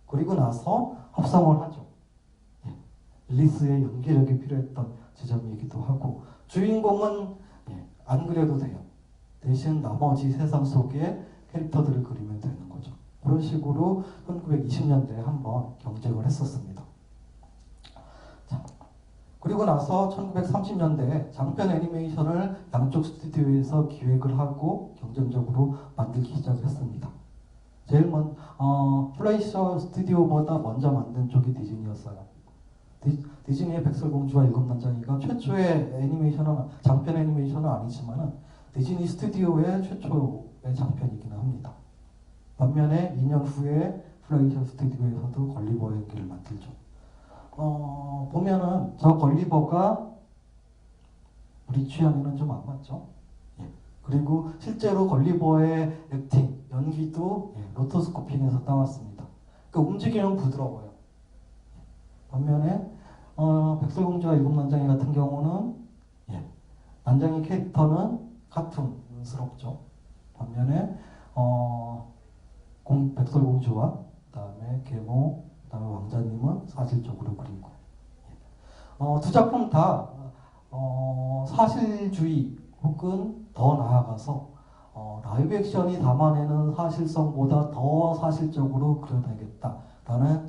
그리고 나서 합성을 하죠. 예. 앨리스의 연기력이 필요했던 지점이기도 하고 주인공은 안 그려도 돼요. 대신 나머지 세상 속의 캐릭터들을 그리면 되는 거죠. 그런 식으로 1920년대에 한번 경쟁을 했었습니다. 자, 그리고 나서 1930년대에 장편 애니메이션을 양쪽 스튜디오에서 기획을 하고 경쟁적으로 만들기 시작을 했습니다. 제일 플레이셔 스튜디오보다 먼저 만든 쪽이 디즈니였어요. 디즈니의 백설공주와 일곱 난장이가 최초의 애니메이션은 장편 애니메이션은 아니지만 디즈니 스튜디오의 최초의 장편이기는 합니다. 반면에 2년 후에 플레이셔 스튜디오에서도 걸리버의 연기를 만들죠. 보면은 저 걸리버가 우리 취향에는 좀 안 맞죠. 예. 그리고 실제로 걸리버의 액팅, 연기도 로토스코핑에서 따왔습니다. 그러니까 움직임은 부드러워요. 반면에 백설공주와 일곱 난장이 같은 경우는 난장이 캐릭터는 카툰스럽죠. 반면에 백설공주와 그다음에 계모, 그다음에 왕자님은 사실적으로 그리고 두 작품 다 사실주의 혹은 더 나아가서 라이브 액션이 담아내는 사실성보다 더 사실적으로 그려내겠다라는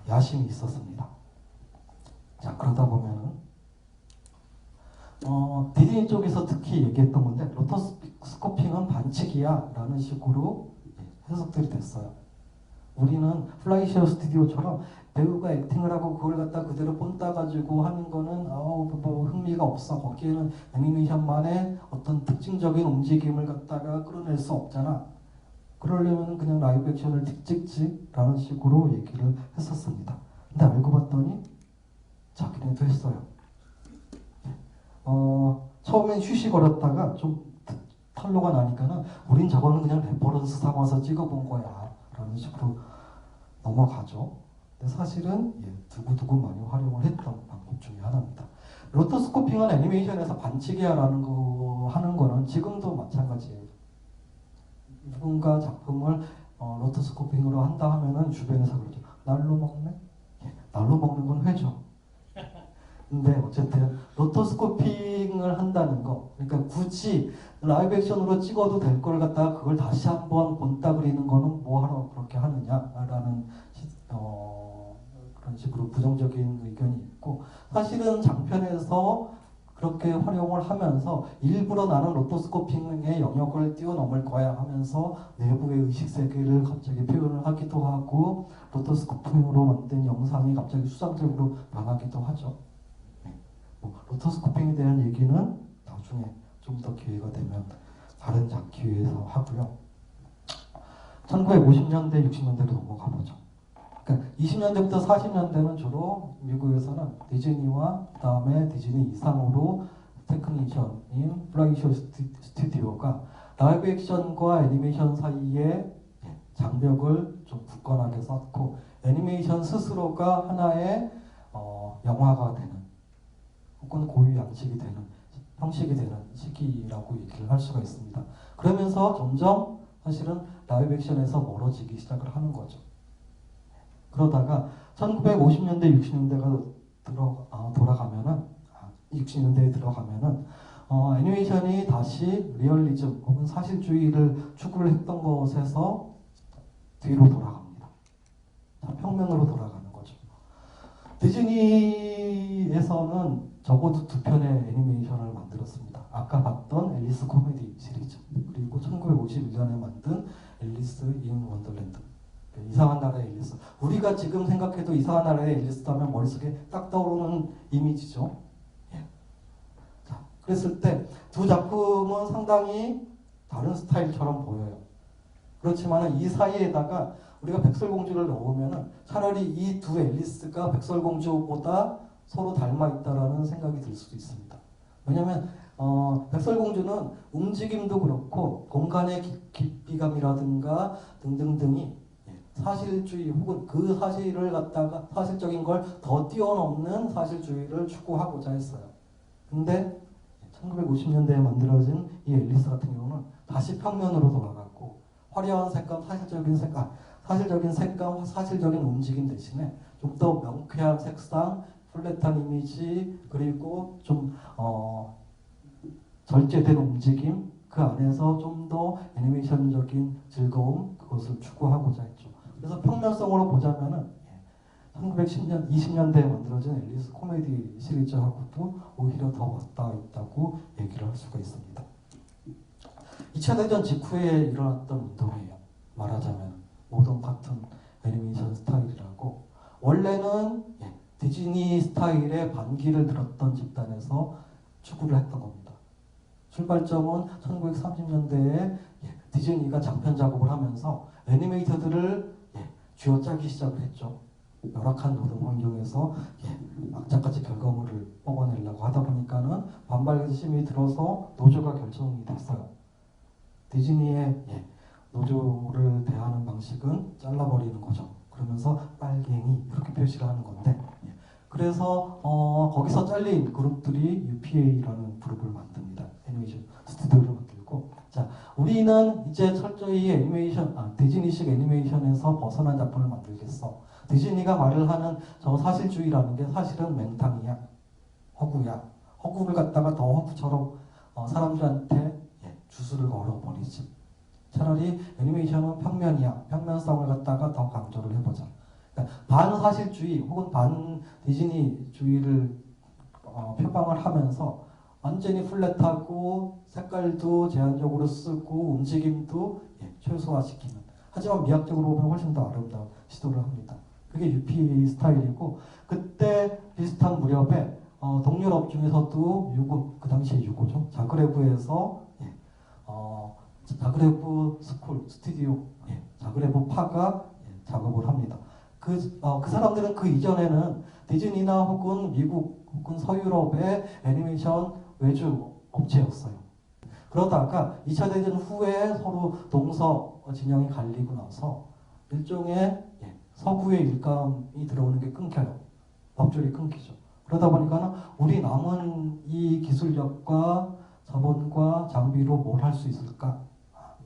야심이 있었습니다. 자, 그러다 보면은 디즈니 쪽에서 특히 얘기했던 건데 로토스코핑은 반칙이야 라는 식으로 해석들이 됐어요. 우리는 플라이셔 스튜디오처럼 배우가 액팅을 하고 그걸 갖다 그대로 본따가지고 하는 거는 뭐 흥미가 없어. 거기에는 애니메이션만의 어떤 특징적인 움직임을 갖다가 끌어낼 수 없잖아. 그러려면 그냥 라이브 액션을 찍지 라는 식으로 얘기를 했었습니다. 근데 알고 봤더니 자기네도 했어요. 처음엔 쉬쉬거렸다가 좀 탄로가 나니까는 우린 저거는 그냥 레퍼런스 삼아서 찍어본 거야 라는 식으로 넘어가죠. 근데 사실은 두고두고 많이 활용을 했던 방법 중에 하나입니다. 로토스코핑은 애니메이션에서 반칙이야 라는 거 하는 거는 지금도 마찬가지예요. 누군가 작품을 로토스코핑으로 한다 하면은 주변에서 그러죠. 날로 먹네? 날로 먹는 건 회죠. 근데 어쨌든 로토스코핑을 한다는 거, 그러니까 굳이 라이브 액션으로 찍어도 될 걸 갖다가 그걸 다시 한번 본따 그리는 거는 뭐하러 그렇게 하느냐라는 그런 식으로 부정적인 의견이 있고, 사실은 장편에서 그렇게 활용을 하면서 일부러 나는 로토스코핑의 영역을 뛰어넘을 거야 하면서 내부의 의식세계를 갑자기 표현을 하기도 하고 로토스코핑으로 만든 영상이 갑자기 수상적으로 변하기도 하죠. 로토스코핑에 대한 얘기는 나중에 좀 더 기회가 되면 다른 기회에서 하고요. 1950년대, 60년대로 넘어가 보죠. 그러니까 20년대부터 40년대는 주로 미국에서는 디즈니와 그 다음에 디즈니 이상으로 테크니션인 플라이셔 스튜디오가 라이브 액션과 애니메이션 사이에 장벽을 좀 굳건하게 쌓고 애니메이션 스스로가 하나의 영화가 되는 혹은 고유 양식이 되는 형식이 되는 시기라고 얘기를 할 수가 있습니다. 그러면서 점점 사실은 라이브 액션에서 멀어지기 시작을 하는 거죠. 그러다가 1950년대, 60년대가 돌아가면은 60년대에 들어가면은 애니메이션이 다시 리얼리즘 혹은 사실주의를 추구를 했던 것에서 뒤로 돌아갑니다. 평면으로 돌아가는 거죠. 디즈니에서는 적어도 2편의 애니메이션을 만들었습니다. 아까 봤던 앨리스 코미디 시리즈, 그리고 1951년에 만든 앨리스 인 원더랜드, 이상한 나라의 앨리스. 우리가 지금 생각해도 이상한 나라의 앨리스 하면 머릿속에 딱 떠오르는 이미지죠. 자, 그랬을 때 두 작품은 상당히 다른 스타일처럼 보여요. 그렇지만 이 사이에다가 우리가 백설공주를 넣으면 차라리 이 두 앨리스가 백설공주보다 서로 닮아 있다라는 생각이 들 수도 있습니다. 왜냐하면 백설공주는 움직임도 그렇고 공간의 깊이감이라든가 등등등이 사실주의 혹은 그 사실을 갖다가 사실적인 걸 더 뛰어넘는 사실주의를 추구하고자 했어요. 근데 1950년대에 만들어진 이 앨리스 같은 경우는 다시 평면으로 돌아갔고 화려한 색감, 사실적인 색감, 사실적인 움직임 대신에 좀 더 명쾌한 색상, 플랫한 이미지, 그리고 좀 절제된 움직임, 그 안에서 좀 더 애니메이션적인 즐거움, 그것을 추구하고자 했죠. 그래서 평면성으로 보자면은 1910년, 20년대에 만들어진 앨리스 코미디 시리즈하고도 오히려 더 맞닿아 있다고 얘기를 할 수가 있습니다. 2차 대전 직후에 일어났던 운동이에요. 말하자면 모던 카툰 애니메이션 스타일이라고. 원래는 디즈니 스타일의 반기를 들었던 집단에서 추구를 했던 겁니다. 출발점은 1930년대에 디즈니가 장편 작업을 하면서 애니메이터들을 쥐어짜기 시작을 했죠. 열악한 노동 환경에서 악착같이 결과물을 뽑아내려고 하다 보니까는 반발심이 들어서 노조가 결정이 됐어요. 디즈니의 노조를 대하는 방식은 잘라버리는 거죠. 그러면서 빨갱이 이렇게 표시를 하는 건데, 그래서 거기서 잘린 그룹들이 UPA라는 그룹을 만듭니다. 애니메이션 스튜디오를 만들고, 자, 우리는 이제 철저히 디즈니식 애니메이션에서 벗어난 작품을 만들겠어. 디즈니가 말을 하는 저 사실주의라는 게 사실은 맹탕이야, 허구야. 허구를 갖다가 더 허구처럼 사람들한테 주술을 걸어버리지. 차라리 애니메이션은 평면이야. 평면성을 갖다가 더 강조를 해보자. 그러니까 반사실주의 혹은 반디즈니주의를 표방을 하면서 완전히 플랫하고 색깔도 제한적으로 쓰고 움직임도 최소화시키는, 하지만 미학적으로 보면 훨씬 더 아름다운 시도를 합니다. 그게 UP 스타일이고, 그때 비슷한 무렵에 동유럽 중에서도 그 당시에 유고죠. 자그레브에서 자그레브 스튜디오, 자그레브 파가 작업을 합니다. 그 사람들은 그 이전에는 디즈니나 혹은 미국 혹은 서유럽의 애니메이션 외주 업체였어요. 그러다가 2차 대전 후에 서로 동서 진영이 갈리고 나서 일종의 서구의 일감이 들어오는 게 끊겨요. 법줄이 끊기죠. 그러다 보니까는 우리 남은 이 기술력과 자본과 장비로 뭘 할 수 있을까?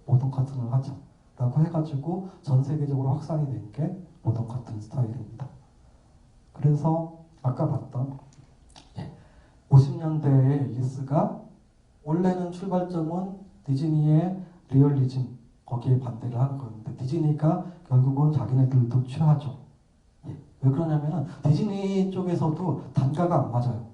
모던 카툰을 하자 라고 해가지고 전 세계적으로 확산이 된 게 모던 카툰 스타일입니다. 그래서 아까 봤던 50년대의 앨리스가 원래는 출발점은 디즈니의 리얼리즘, 거기에 반대를 하는 거였는데 디즈니가 결국은 자기네들도 취하죠. 왜 그러냐면은 디즈니 쪽에서도 단가가 안 맞아요.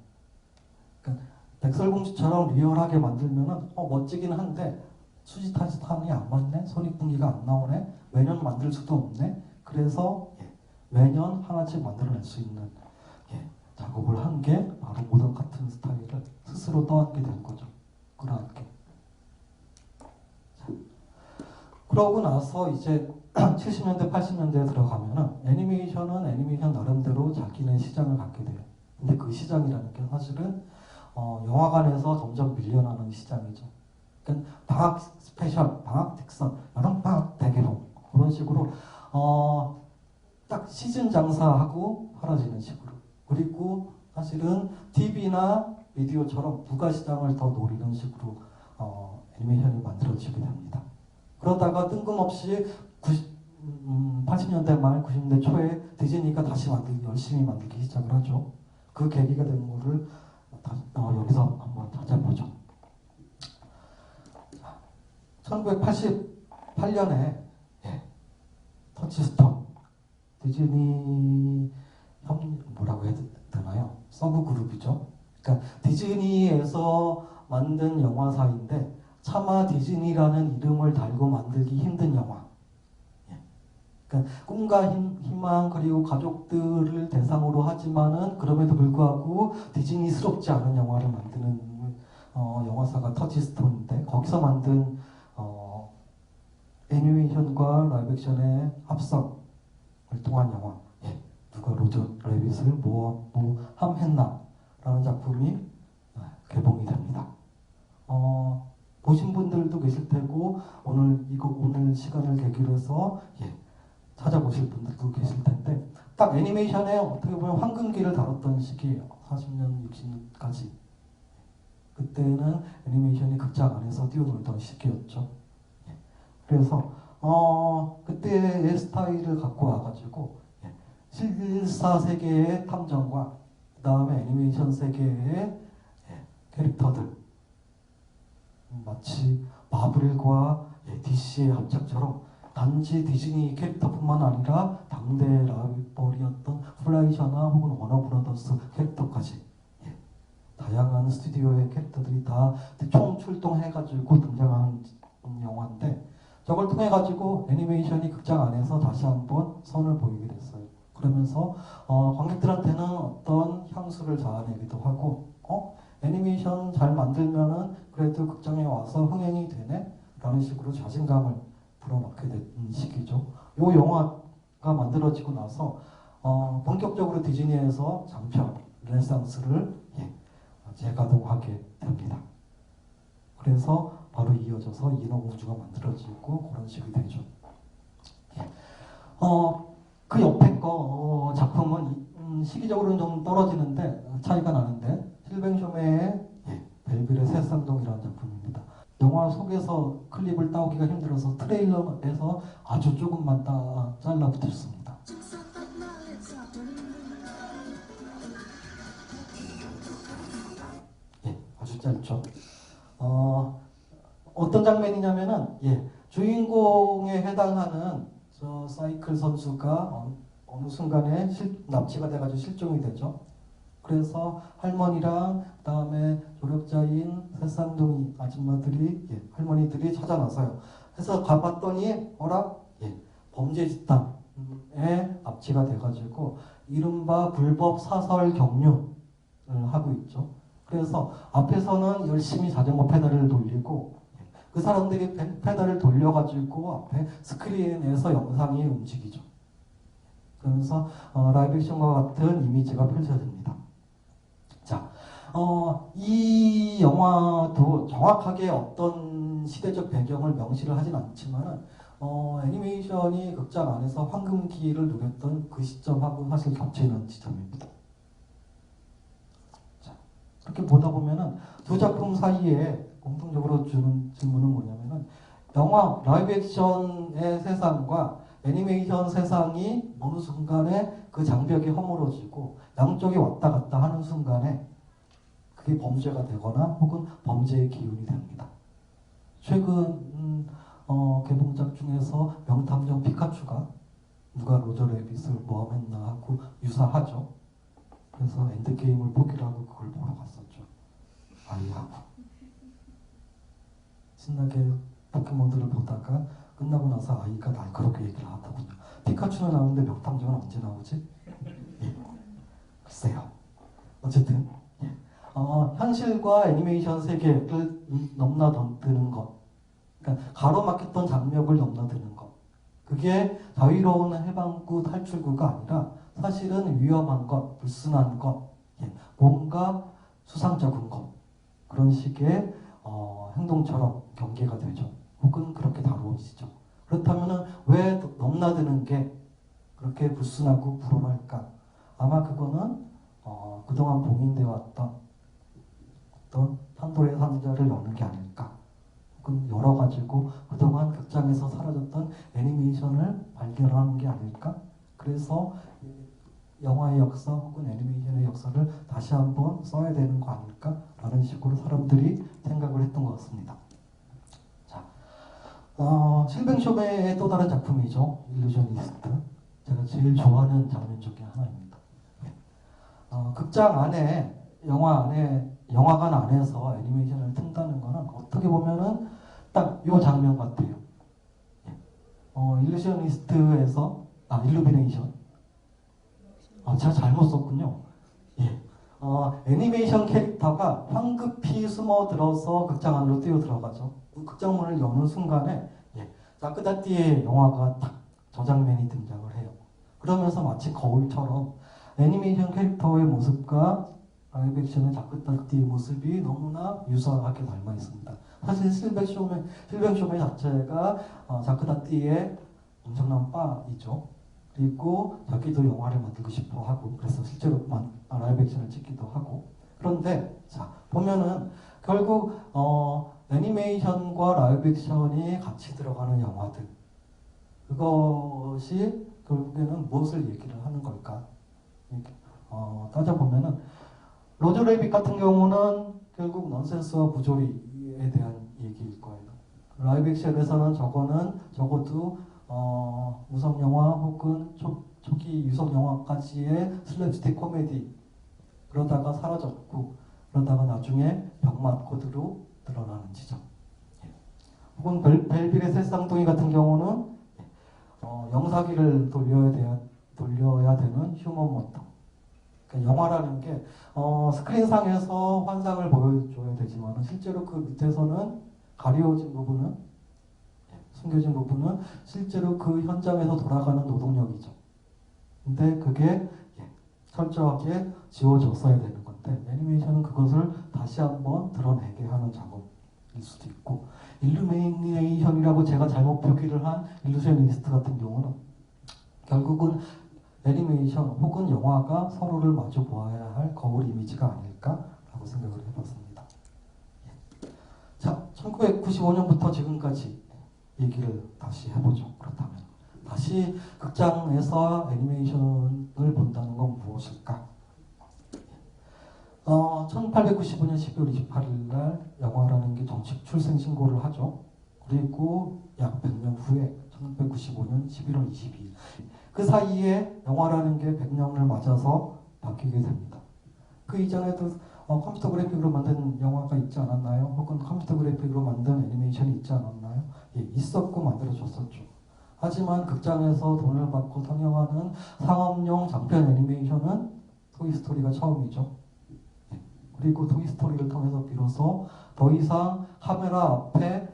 그러니까 백설공주처럼 리얼하게 만들면은 멋지긴 한데 수지타지탄이 안 맞네? 손익분기가 안 나오네? 매년 만들 수도 없네? 그래서 매년 하나씩 만들어낼 수 있는 작업을 한 게 바로 모던 카툰 스타일을 스스로 떠안게 된 거죠. 그러한게. 그러고 나서 이제 70년대, 80년대에 들어가면은 애니메이션은 애니메이션 나름대로 자기네 시장을 갖게 돼요. 근데 그 시장이라는 게 사실은 영화관에서 점점 밀려나는 시장이죠. 그러니까 방학 스페셜, 방학 특선, 여름 방학 대개봉 그런 식으로 딱 시즌 장사하고 사라지는 식으로. 그리고 사실은 TV나 미디어처럼 부가시장을 더 노리는 식으로 애니메이션이 만들어지게 됩니다. 그러다가 뜬금없이 80년대 말 90년대 초에 디즈니가 다시 열심히 만들기 시작을 하죠. 그 계기가 된 거를 여기서 한번 찾아보죠. 1988년에 터치스톤 디즈니 뭐라고 해야 되나요? 서브 그룹이죠. 그러니까 디즈니에서 만든 영화사인데 차마 디즈니라는 이름을 달고 만들기 힘든 영화. 그러니까 꿈과 희망 그리고 가족들을 대상으로 하지만은 그럼에도 불구하고 디즈니스럽지 않은 영화를 만드는 영화사가 터치스톤인데 거기서 만든 애니메이션과 라이브 액션의 합성을 통한 영화. 누가 로저 레빗을 모함했나 라는 작품이 개봉이 됩니다. 보신 분들도 계실 테고 오늘 시간을 계기로 해서 찾아보실 분들도 계실 텐데 딱 애니메이션에 어떻게 보면 황금기를 다뤘던 시기예요. 40년, 60년까지. 그때는 애니메이션이 극장 안에서 뛰어놀던 시기였죠. 그래서 그때의 스타일을 갖고 와가지고 실사 세계의 탐정과 그 다음에 애니메이션 세계의 캐릭터들 마치 마블과 DC의 합작처럼 단지 디즈니 캐릭터뿐만 아니라 당대 라이벌이었던 플라이셔나 혹은 워너브라더스 캐릭터까지 다양한 스튜디오의 캐릭터들이 다 총출동해가지고 등장하는 영화인데 저걸 통해가지고 애니메이션이 극장 안에서 다시 한번 선을 보이게 됐어요. 그러면서 관객들한테는 어떤 향수를 자아내기도 하고 애니메이션 잘 만들면은 그래도 극장에 와서 흥행이 되네? 라는 식으로 자신감을 불어넣게 된 시기죠. 이 영화가 만들어지고 나서 본격적으로 디즈니에서 장편, 르네상스를 재가동하게 됩니다. 그래서 바로 이어져서 인어공주가 만들어지고 그런 식이 되죠. 그 옆에 거 작품은 시기적으로는 좀 떨어지는데 차이가 나는데 실뱅쇼메의 벨빌의 새쌍둥이라는 작품입니다. 영화 속에서 클립을 따오기가 힘들어서 트레일러에서 아주 조금만 잘라 붙였습니다. 아주 짧죠. 어떤 장면이냐면은 주인공에 해당하는 저 사이클 선수가 어느 순간에 납치가 돼가지고 실종이 되죠. 그래서 할머니랑 그다음에 조력자인 새쌍둥이 아줌마들이 할머니들이 찾아 나서요. 해서 가봤더니 범죄 집단에 납치가 돼가지고 이른바 불법 사설 경유를 하고 있죠. 그래서 앞에서는 열심히 자전거 페달을 돌리고 그 사람들이 페달을 돌려가지고 앞에 스크린에서 영상이 움직이죠. 그러면서 라이브 액션과 같은 이미지가 펼쳐집니다. 자, 이 영화도 정확하게 어떤 시대적 배경을 명시를 하진 않지만 애니메이션이 극장 안에서 황금기를 누렸던 그 시점하고 사실 겹치는 지점입니다. 자, 그렇게 보다 보면은 두 작품 사이에 공통적으로 주는 질문은 뭐냐면은 영화 라이브 액션의 세상과 애니메이션 세상이 어느 순간에 그 장벽이 허물어지고 양쪽이 왔다 갔다 하는 순간에 그게 범죄가 되거나 혹은 범죄의 기운이 됩니다. 최근 개봉작 중에서 명탐정 피카츄가 누가 로저 레빗을 모함했나 하고 유사하죠. 그래서 엔드게임을 포기를 하고 그걸 보러 갔었죠. 아이하고 신나게 포켓몬들을 보다가 끝나고 나서 아이가 날카롭게 얘기를 하더군요. 피카츄는 나오는데 명탐정은 언제 나오지? 글쎄요. 어쨌든 현실과 애니메이션 세계를 넘나드는 것, 그러니까 가로막혔던 장벽을 넘나드는 것, 그게 자유로운 해방구 탈출구가 아니라 사실은 위험한 것, 불순한 것, 뭔가 수상적인 것, 그런 식의 행동처럼 경계가 되죠. 혹은 그렇게 다루어지죠. 그렇다면 왜 넘나드는 게 그렇게 불순하고 불온할까? 아마 그거는 그동안 봉인되어 왔던 어떤 판도의 상자를 여는 게 아닐까. 혹은 열어가지고 그동안 극장에서 사라졌던 애니메이션을 발견하는 게 아닐까. 그래서 영화의 역사 혹은 애니메이션의 역사를 다시 한번 써야 되는 거 아닐까? 라는 식으로 사람들이 생각을 했던 것 같습니다. 자, 실뱅쇼메의 또 다른 작품이죠. 일루저니스트. 제가 제일 좋아하는 장면 중에 하나입니다. 극장 안에, 영화관 안에서 애니메이션을 튼다는 거는 어떻게 보면은 딱 요 장면 같아요. 일루저니스트에서, 일루미네이션. 제가 잘못 썼군요. 애니메이션 캐릭터가 황급히 숨어들어서 극장 안으로 뛰어들어가죠. 극장 문을 여는 순간에 자크다띠의 영화가 딱 저 장면이 등장을 해요. 그러면서 마치 거울처럼 애니메이션 캐릭터의 모습과 라이브 액션의 자크다띠의 모습이 너무나 유사하게 닮아 있습니다. 사실 실뱅쇼메 자체가 자크다띠의 엄청난 바이죠. 그리고 자기도 영화를 만들고 싶어 하고 그래서 실제로 라이브 액션을 찍기도 하고. 그런데 자 보면은 결국 애니메이션과 라이브 액션이 같이 들어가는 영화들, 그것이 결국에는 무엇을 얘기를 하는 걸까? 따져보면은 로저 레빗 같은 경우는 결국 넌센스와 부조리에 대한 얘기일 거예요. 라이브 액션에서는 적어도 무성 영화 혹은 초기 유성 영화까지의 슬랩스틱 코미디, 그러다가 사라졌고 그러다가 나중에 병맛 코드로 드러나는 지점. 혹은 벨빌의 새쌍둥이 같은 경우는 영사기를 돌려야 되는 휴먼 모터. 그러니까 영화라는 게 스크린상에서 환상을 보여줘야 되지만 실제로 그 밑에서는 가려진 부분은, 숨겨진 부분은 실제로 그 현장에서 돌아가는 노동력이죠. 근데 그게 철저하게 지워졌어야 되는 건데 애니메이션은 그것을 다시 한번 드러내게 하는 작업일 수도 있고, 일루미네이션이라고 제가 잘못 표기를 한 일루셔니스트 같은 경우는 결국은 애니메이션 혹은 영화가 서로를 마주 보아야 할 거울 이미지가 아닐까라고 생각을 해봤습니다. 자, 1995년부터 지금까지 얘기를 다시 해보죠. 그렇다면 다시 극장에서 애니메이션을 본다는 건 무엇일까? 1895년 12월 28일 날 영화라는 게 정식 출생 신고를 하죠. 그리고 약 100년 후에 1995년 11월 22일, 그 사이에 영화라는 게 100년을 맞아서 바뀌게 됩니다. 그 이전에도 컴퓨터 그래픽으로 만든 영화가 있지 않았나요? 혹은 컴퓨터 그래픽으로 만든 애니메이션이 있지 않았나요? 예, 있었고 만들어졌었죠. 하지만 극장에서 돈을 받고 상영하는 상업용 장편 애니메이션은 토이스토리가 처음이죠. 예, 그리고 토이스토리를 통해서 비로소 더 이상 카메라 앞에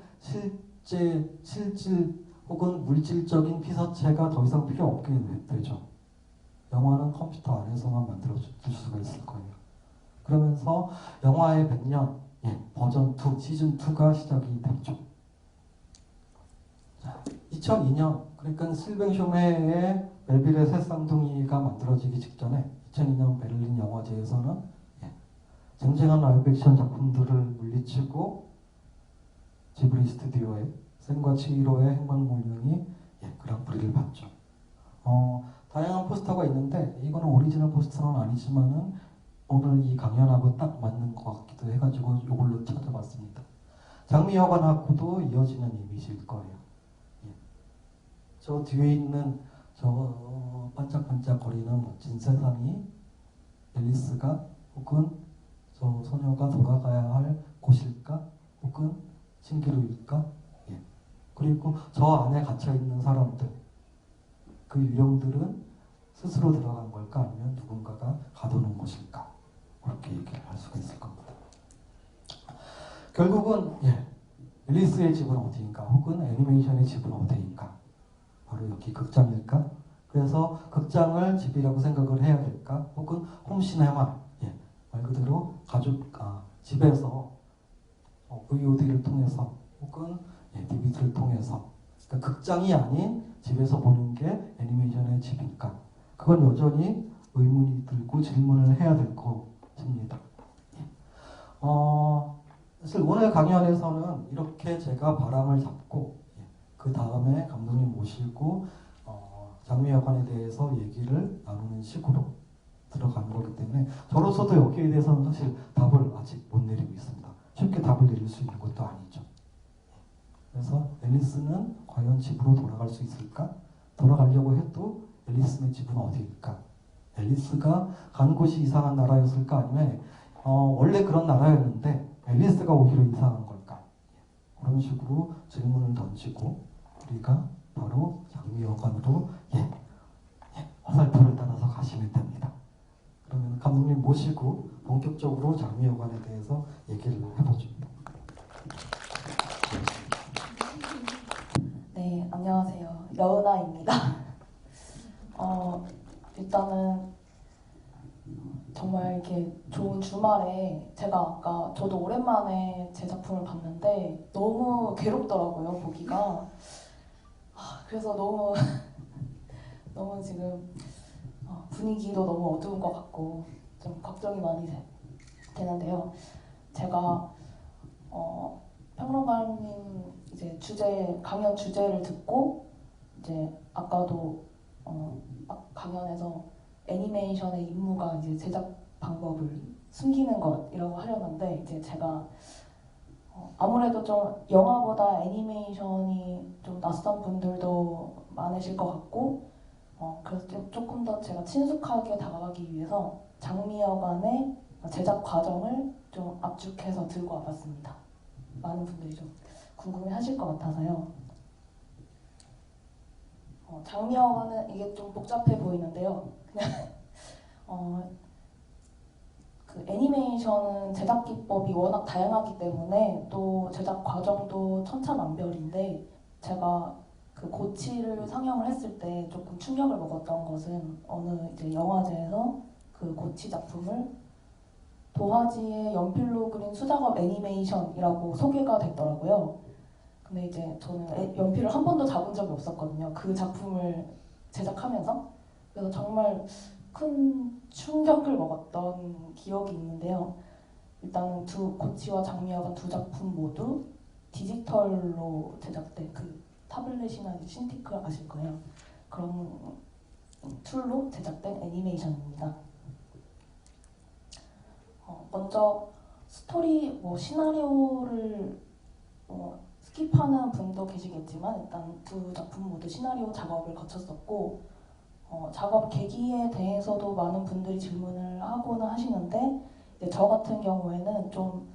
실질 혹은 물질적인 피사체가 더 이상 필요 없게 되죠. 영화는 컴퓨터 안에서만 만들어질 수가 있을 거예요. 그러면서 영화의 100년, 버전 2, 시즌 2가 시작이 됐죠. 2002년, 그러니까 실뱅 쇼메의 멜빌의 새쌍둥이가 만들어지기 직전에 2002년 베를린 영화제에서는 쟁쟁한 라이브 액션 작품들을 물리치고 지브리 스튜디오의 생과 치히로의 행방물량이 그랑프리를 받죠. 다양한 포스터가 있는데 이거는 오리지널 포스터는 아니지만은 오늘 이 강연하고 딱 맞는 것 같기도 해가지고 이걸로 찾아봤습니다. 장미여관하고도 이어지는 이미지일 거예요. 저 뒤에 있는 저 반짝반짝거리는 멋진 세상이 앨리스가 혹은 저 소녀가 돌아가야 할 곳일까? 혹은 신기루일까? 그리고 저 안에 갇혀있는 사람들, 그 유령들은 스스로 들어간 걸까? 아니면 누군가가 가둬놓은 것일까? 그렇게 얘기를 할 수가 있을 겁니다. 결국은 앨리스의 집은 어디인가? 혹은 애니메이션의 집은 어디인가? 바로 여기 극장일까? 그래서 극장을 집이라고 생각을 해야 될까? 혹은 홈시네마, 말 그대로 집에서 VOD를 통해서 혹은 DVD를 통해서, 그러니까 극장이 아닌 집에서 보는 게 애니메이션의 집일까? 그건 여전히 의문이 들고 질문을 해야 될 것입니다. 사실 오늘 강연에서는 이렇게 제가 바람을 잡고 그 다음에 감독님 모시고 장미여관에 대해서 얘기를 나누는 식으로 들어가는 거기 때문에 저로서도 여기에 대해서는 사실 답을 아직 못 내리고 있습니다. 쉽게 답을 내릴 수 있는 것도 아니죠. 그래서 앨리스는 과연 집으로 돌아갈 수 있을까? 돌아가려고 해도 앨리스의 집은 어디일까? 앨리스가 간 곳이 이상한 나라였을까? 아니면 원래 그런 나라였는데 앨리스가 오히려 이상한 걸까? 그런 식으로 질문을 던지고 우리가 바로 장미여관으로 화살표를 따라서 가시면 됩니다. 그러면 감독님 모시고 본격적으로 장미여관에 대해서 얘기를 해보죠. 네, 안녕하세요. 여은아입니다. 일단은 정말 이렇게 좋은 주말에 제가 아까 저도 오랜만에 제 작품을 봤는데 너무 괴롭더라고요, 보기가. 그래서 너무 너무 지금 분위기도 너무 어두운 것 같고 좀 걱정이 많이 되는데요. 제가 평론가님 이제 강연 주제를 듣고 이제 아까도 강연에서 애니메이션의 임무가 이제 제작 방법을 숨기는 것이라고 하려는데 이제 제가 아무래도 좀 영화보다 애니메이션이 좀 낯선 분들도 많으실 것 같고 그래서 조금 더 제가 친숙하게 다가가기 위해서 장미여관의 제작 과정을 좀 압축해서 들고 와봤습니다. 많은 분들이 좀 궁금해하실 것 같아서요. 장미여관은 이게 좀 복잡해 보이는데요. 그냥 그 애니메이션은 제작 기법이 워낙 다양하기 때문에 또 제작 과정도 천차만별인데 제가 그 고치를 상영을 했을 때 조금 충격을 먹었던 것은 어느 이제 영화제에서 그 고치 작품을 도화지에 연필로 그린 수작업 애니메이션이라고 소개가 됐더라고요. 근데 이제 저는 연필을 한 번도 잡은 적이 없었거든요. 그 작품을 제작하면서. 그래서 정말 큰 충격을 먹었던 기억이 있는데요. 일단은 고치와 장미여관 두 작품 모두 디지털로 제작된 그 타블렛이나 신티크 아실 거예요. 그런 툴로 제작된 애니메이션입니다. 먼저 스토리 시나리오를 스킵하는 분도 계시겠지만 일단 두 작품 모두 시나리오 작업을 거쳤었고 작업 계기에 대해서도 많은 분들이 질문을 하고는 하시는데 저 같은 경우에는 좀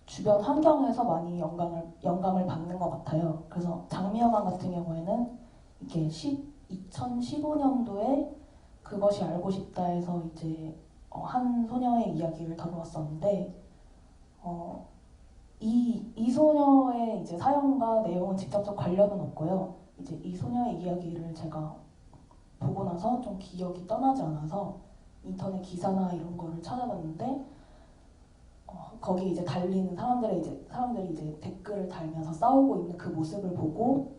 주변 환경에서 많이 영감을 받는 것 같아요. 그래서 장미여관 같은 경우에는 이게 2015년도에 그것이 알고 싶다에서 이제 한 소녀의 이야기를 다루었었는데 이 소녀의 이제 사연과 내용은 직접적 관련은 없고요. 이제 이 소녀의 이야기를 제가 보고 나서 좀 기억이 떠나지 않아서 인터넷 기사나 이런 거를 찾아봤는데 거기 이제 달리는 사람들이 이제 댓글을 달면서 싸우고 있는 그 모습을 보고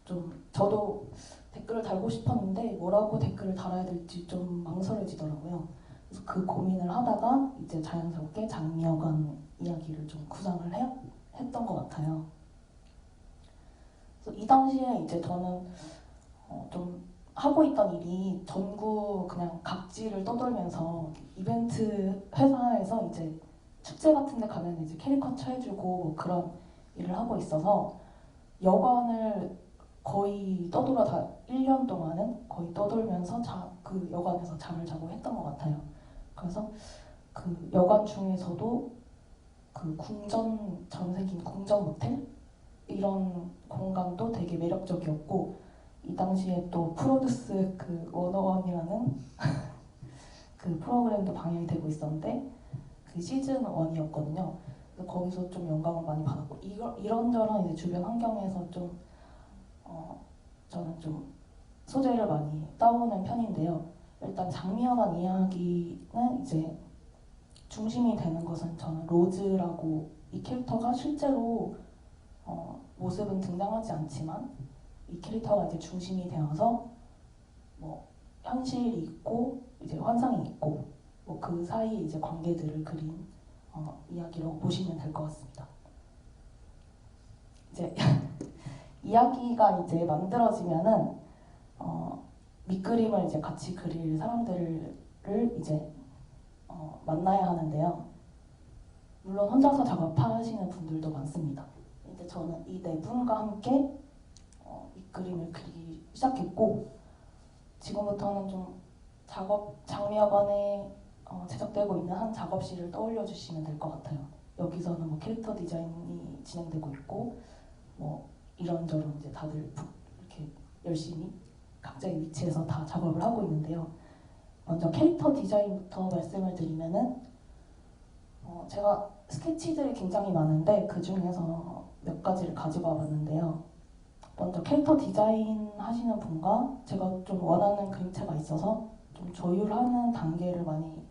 좀 저도 댓글을 달고 싶었는데 뭐라고 댓글을 달아야 될지 좀 망설여지더라고요. 그래서 그 고민을 하다가 이제 자연스럽게 장미여관 이야기를 좀 구상을 했던 것 같아요. 그래서 이 당시에 이제 저는 좀 하고 있던 일이 전국 그냥 각지를 떠돌면서 이벤트 회사에서 이제 축제 같은 데 가면 이제 캐리커처 해주고 뭐 그런 일을 하고 있어서 여관을 거의 1년 동안은 거의 떠돌면서 그 여관에서 잠을 자고 했던 것 같아요. 그래서 그 여관 중에서도 그 전생긴 궁전 모텔 이런 공간도 되게 매력적이었고 이 당시에 또 프로듀스 그 101이라는 그 프로그램도 방영이 되고 있었는데 그 시즌 1이었거든요. 그래서 거기서 좀 영감을 많이 받았고 이런저런 이제 주변 환경에서 좀 저는 좀 소재를 많이 따오는 편인데요. 일단 장미여관 이야기는 이제 중심이 되는 것은 저는 로즈라고 이 캐릭터가 실제로 모습은 등장하지 않지만 이 캐릭터가 이제 중심이 되어서 뭐 현실이 있고 이제 환상이 있고 뭐 그 사이에 이제 관계들을 그린 이야기로 보시면 될 것 같습니다. 이제 이야기가 이제 만들어지면은 밑그림을 이제 같이 그릴 사람들을 이제 만나야 하는데요. 물론 혼자서 작업하시는 분들도 많습니다. 이제 저는 이 네 분과 함께 밑그림을 그리기 시작했고 지금부터는 좀 장미여관에 제작되고 있는 한 작업실을 떠올려 주시면 될 것 같아요. 여기서는 뭐 캐릭터 디자인이 진행되고 있고 뭐 이런저런 이제 다들 이렇게 열심히 각자의 위치에서 다 작업을 하고 있는데요. 먼저 캐릭터 디자인부터 말씀을 드리면은 제가 스케치들이 굉장히 많은데 그 중에서 몇 가지를 가지고 와봤는데요. 먼저 캐릭터 디자인 하시는 분과 제가 좀 원하는 그림체가 있어서 좀 조율하는 단계를 많이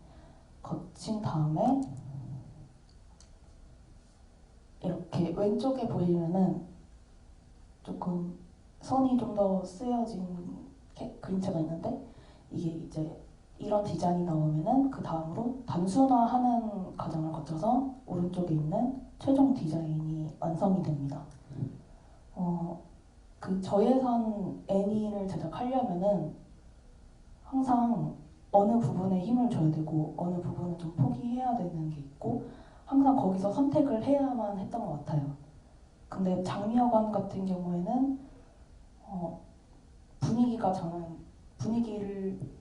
거친 다음에 이렇게 왼쪽에 보시면은 조금 선이 좀 더 쓰여진 그림체가 있는데 이게 이제 이런 디자인이 나오면은 그 다음으로 단순화하는 과정을 거쳐서 오른쪽에 있는 최종 디자인이 완성이 됩니다. 그 저예산 애니를 제작하려면은 항상 어느 부분에 힘을 줘야 되고 어느 부분은 좀 포기해야 되는 게 있고 항상 거기서 선택을 해야만 했던 것 같아요. 근데 장미여관 같은 경우에는 분위기가 저는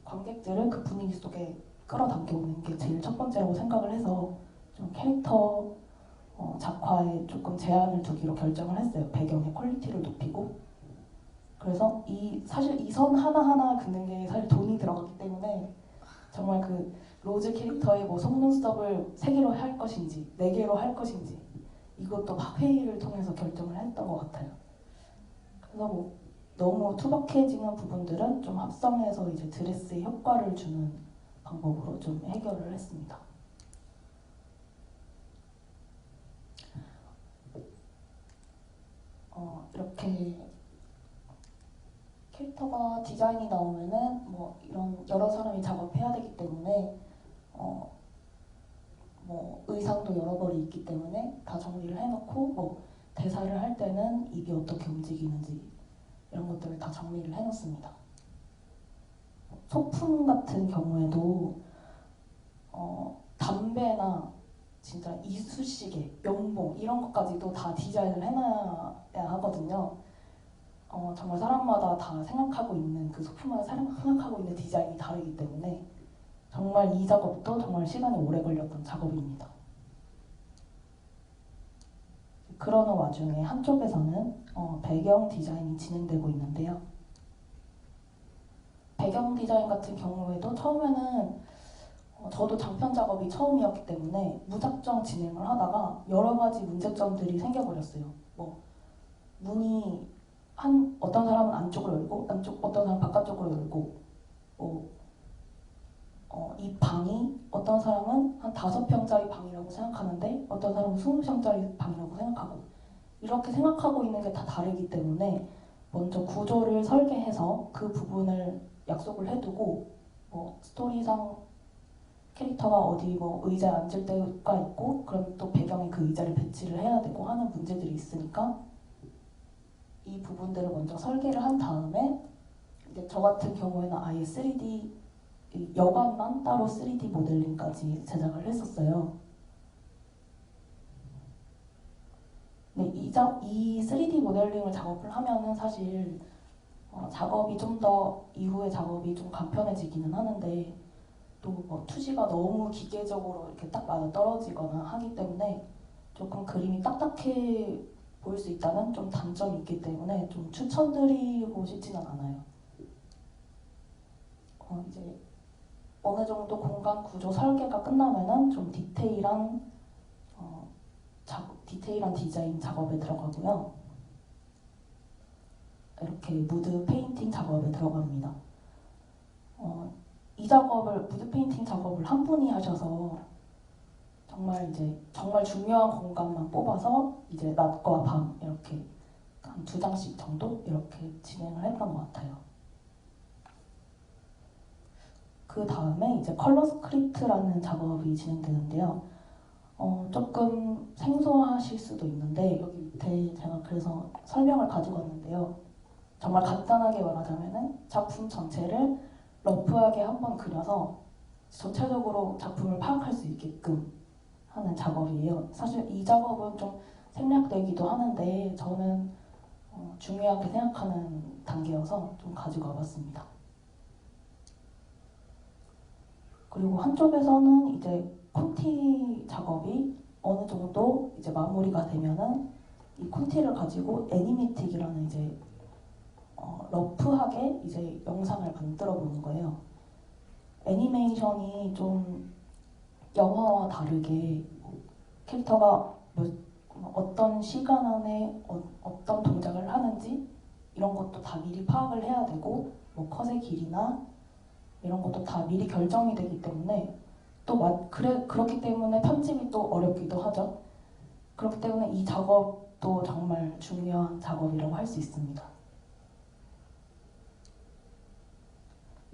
관객들을 그 분위기 속에 끌어당겨오는 게 제일 첫 번째라고 생각을 해서 좀 캐릭터 작화에 조금 제한을 두기로 결정을 했어요. 배경의 퀄리티를 높이고. 그래서 사실 이 선 하나하나 긋는 게 사실 돈이 들어갔기 때문에 정말 그 로즈 캐릭터의 뭐 속눈썹을 3개로 할 것인지 4개로 할 것인지 이것도 막 회의를 통해서 결정을 했던 것 같아요. 그래서 뭐 너무 투박해지는 부분들은 좀 합성해서 이제 드레스에 효과를 주는 방법으로 좀 해결을 했습니다. 이렇게 캐릭터가 디자인이 나오면은 뭐 이런 여러 사람이 작업해야 되기 때문에 뭐 의상도 여러 벌이 있기 때문에 다 정리를 해놓고 뭐 대사를 할 때는 입이 어떻게 움직이는지 이런 것들을 다 정리를 해놓습니다. 소품 같은 경우에도 담배나 진짜 이쑤시개, 면봉 이런 것까지도 다 디자인을 해놔야 하거든요. 정말 사람마다 다 생각하고 있는 그 소품마다 생각하고 있는 디자인이 다르기 때문에 정말 이 작업도 정말 시간이 오래 걸렸던 작업입니다. 그러는 와중에 한쪽에서는 배경 디자인이 진행되고 있는데요. 배경 디자인 같은 경우에도 처음에는 저도 장편 작업이 처음이었기 때문에 무작정 진행을 하다가 여러 가지 문제점들이 생겨버렸어요. 뭐 문이 어떤 사람은 안쪽으로 열고 어떤 사람은 바깥쪽으로 열고 이 방이 어떤 사람은 한 5평짜리 방이라고 생각하는데 어떤 사람은 20평짜리 방이라고 생각하고 이렇게 생각하고 있는 게 다 다르기 때문에 먼저 구조를 설계해서 그 부분을 약속을 해두고 스토리상 캐릭터가 어디 뭐 의자에 앉을 때가 있고 그럼 또 배경에 그 의자를 배치를 해야 되고 하는 문제들이 있으니까 이 부분들을 먼저 설계를 한 다음에 이제 저 같은 경우에는 아예 3D 여관만 따로 3D 모델링까지 제작을 했었어요. 네, 이 3D 모델링을 작업을 하면은 사실 작업이 좀 더 이후의 작업이 좀 간편해지기는 하는데 또 뭐 투지가 너무 기계적으로 이렇게 딱 맞아 떨어지거나 하기 때문에 조금 그림이 딱딱해 보일 수 있다는 좀 단점이 있기 때문에 좀 추천드리고 싶지는 않아요. 이제 어느 정도 공간 구조 설계가 끝나면은 좀 디테일한 디자인 작업에 들어가고요. 이렇게 무드 페인팅 작업에 들어갑니다. 이 무드 페인팅 작업을 한 분이 하셔서 정말 중요한 공간만 뽑아서 이제 낮과 밤 이렇게 한 2장씩 정도 이렇게 진행을 했던 것 같아요. 그 다음에 이제 컬러 스크립트라는 작업이 진행되는데요. 조금 생소하실 수도 있는데 여기 밑에 제가 그래서 설명을 가지고 왔는데요. 정말 간단하게 말하자면은 작품 전체를 러프하게 한번 그려서 전체적으로 작품을 파악할 수 있게끔 하는 작업이에요. 사실 이 작업은 좀 생략되기도 하는데 저는 중요하게 생각하는 단계여서 좀 가지고 와봤습니다. 그리고 한쪽에서는 이제 콘티 작업이 어느 정도 이제 마무리가 되면은 이 콘티를 가지고 애니메틱이라는 이제 러프하게 이제 영상을 만들어 보는 거예요. 애니메이션이 좀 영화와 다르게 캐릭터가 어떤 시간 안에 어떤 동작을 하는지 이런 것도 다 미리 파악을 해야 되고 뭐 컷의 길이나 이런 것도 다 미리 결정이 되기 때문에 또 그렇기 때문에 편집이 또 어렵기도 하죠. 그렇기 때문에 이 작업도 정말 중요한 작업이라고 할 수 있습니다.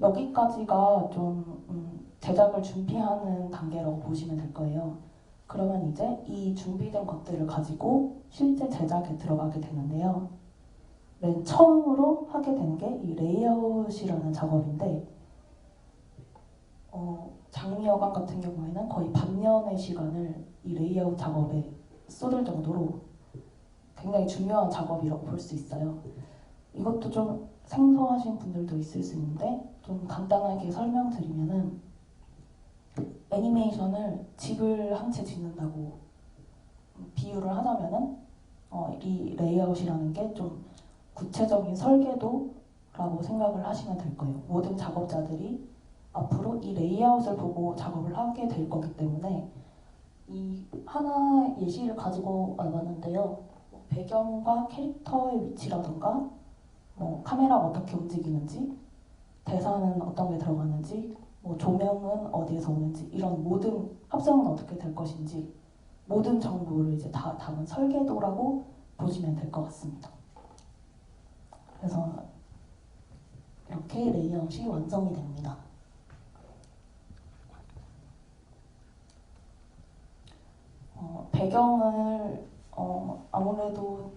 여기까지가 좀 제작을 준비하는 단계라고 보시면 될 거예요. 그러면 이제 이 준비된 것들을 가지고 실제 제작에 들어가게 되는데요. 맨 처음으로 하게 되는 게 이 레이아웃이라는 작업인데 장미여관 같은 경우에는 거의 반년의 시간을 이 레이아웃 작업에 쏟을 정도로 굉장히 중요한 작업이라고 볼 수 있어요. 이것도 좀 생소하신 분들도 있을 수 있는데 좀 간단하게 설명드리면은 애니메이션을 집을 한 채 짓는다고 비유를 하자면은 이 레이아웃이라는 게 좀 구체적인 설계도라고 생각을 하시면 될 거예요. 모든 작업자들이 앞으로 이 레이아웃을 보고 작업을 하게 될 거기 때문에 이 하나 예시를 가지고 와봤는데요. 배경과 캐릭터의 위치라던가 카메라가 어떻게 움직이는지 대사는 어떤 게 들어가는지 조명은 어디에서 오는지 이런 모든 합성은 어떻게 될 것인지 모든 정보를 이제 다 담은 설계도라고 보시면 될 것 같습니다. 그래서 이렇게 레이아웃이 완성이 됩니다. 배경을 아무래도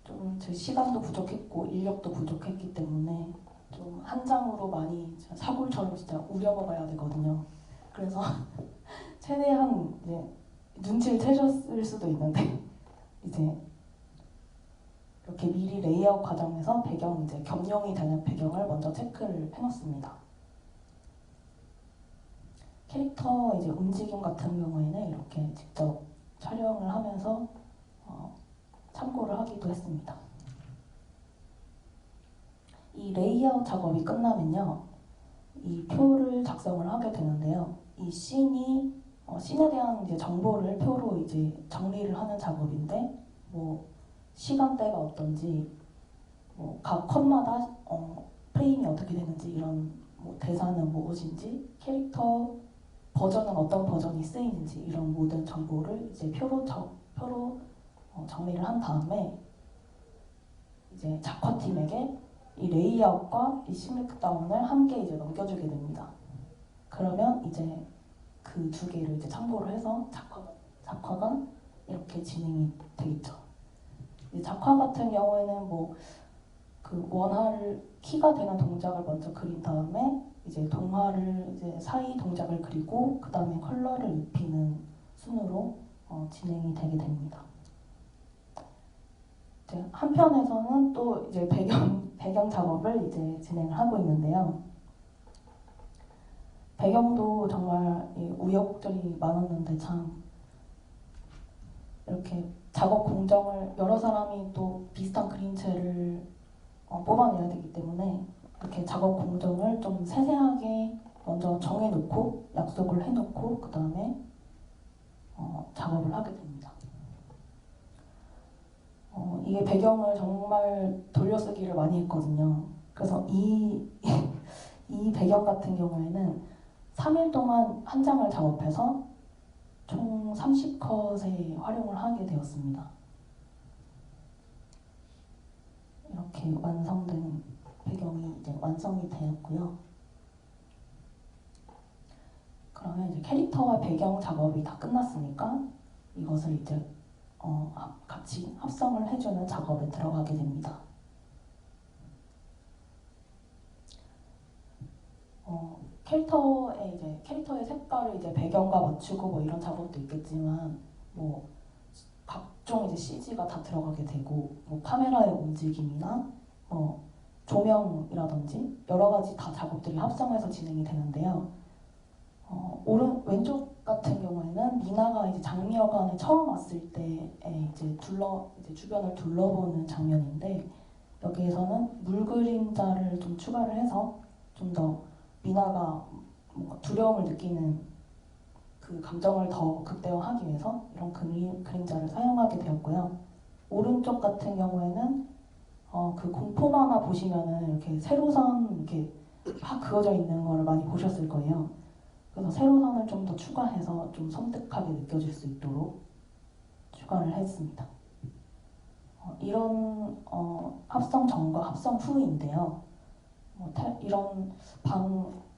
좀 제 시간도 부족했고 인력도 부족했기 때문에 좀 한 장으로 많이 사골처럼 진짜 우려 먹어야 되거든요. 그래서 최대한 이제 눈치를 채셨을 수도 있는데 이제 이렇게 미리 레이아웃 과정에서 배경 이제 겸용이 되는 배경을 먼저 체크를 해놓습니다. 캐릭터 이제 움직임 같은 경우에는 이렇게 직접 촬영을 하면서 참고를 하기도 했습니다. 이 레이아웃 작업이 끝나면요, 이 표를 작성을 하게 되는데요. 이 씬에 대한 이제 정보를 표로 이제 정리를 하는 작업인데, 시간대가 어떤지, 각 컷마다 프레임이 어떻게 되는지 이런 대사는 무엇인지, 캐릭터 버전은 어떤 버전이 쓰이는지 이런 모든 정보를 이제 표로 정리를 한 다음에 이제 작화팀에게 이 레이아웃과 이 심릭다운을 함께 이제 넘겨주게 됩니다. 그러면 이제 그 두 개를 이제 참고를 해서 작화가 이렇게 진행이 되겠죠. 작화 같은 경우에는 그 원화를 키가 되는 동작을 먼저 그린 다음에 이제 동화를 이제 사이 동작을 그리고 그 다음에 컬러를 입히는 순으로 진행이 되게 됩니다. 이제 한편에서는 또 이제 배경 작업을 이제 진행을 하고 있는데요. 배경도 정말 우여곡절이 많았는데 참 이렇게 작업 공정을 여러 사람이 또 비슷한 그림체를 뽑아내야 되기 때문에 이렇게 작업 공정을 좀 세세하게 먼저 정해놓고 약속을 해놓고 그 다음에 작업을 하게 됩니다. 이게 배경을 정말 돌려쓰기를 많이 했거든요. 그래서 이 배경 같은 경우에는 3일 동안 한 장을 작업해서 총 30컷에 활용을 하게 되었습니다. 이렇게 완성된 배경이 이제 완성이 되었고요. 그러면 이제 캐릭터와 배경 작업이 다 끝났으니까 이것을 이제 같이 합성을 해주는 작업에 들어가게 됩니다. 캐릭터의 색깔을 이제 배경과 맞추고 이런 작업도 있겠지만 각종 이제 CG가 다 들어가게 되고 카메라의 움직임이나 조명이라든지 여러 가지 다 작업들이 합성해서 진행이 되는데요. 왼쪽 같은 경우에는 미나가 이제 장미여관에 처음 왔을 때 이제 주변을 둘러보는 장면인데 여기에서는 물 그림자를 좀 추가를 해서 좀 더 미나가 뭔가 두려움을 느끼는 그 감정을 더 극대화하기 위해서 이런 그림자를 사용하게 되었고요. 오른쪽 같은 경우에는 그 공포 만화 보시면은 이렇게 세로선 이렇게 막 그어져 있는 거를 많이 보셨을 거예요. 그래서 세로선을 좀 더 추가해서 좀 섬뜩하게 느껴질 수 있도록 추가를 했습니다. 이런 합성 전과 합성 후인데요. 이런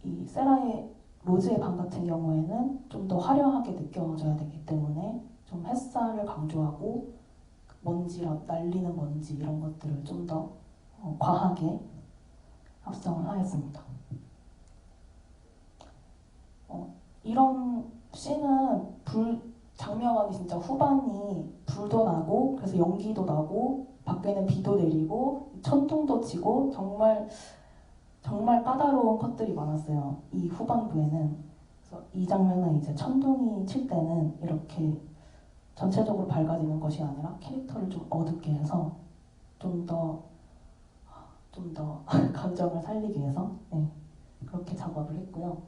이 세라의 로즈의 방 같은 경우에는 좀 더 화려하게 느껴져야 되기 때문에 좀 햇살을 강조하고 날리는 먼지 이런 것들을 좀 더 과하게 합성을 하였습니다. 이런 씬은 장면이 진짜 후반이 불도 나고 그래서 연기도 나고 밖에는 비도 내리고 천둥도 치고 정말 까다로운 컷들이 많았어요. 이 후반부에는. 그래서 이 장면은 이제 천둥이 칠 때는 이렇게 전체적으로 밝아지는 것이 아니라 캐릭터를 좀 어둡게 해서 좀 더 감정을 살리기 위해서 그렇게 작업을 했고요.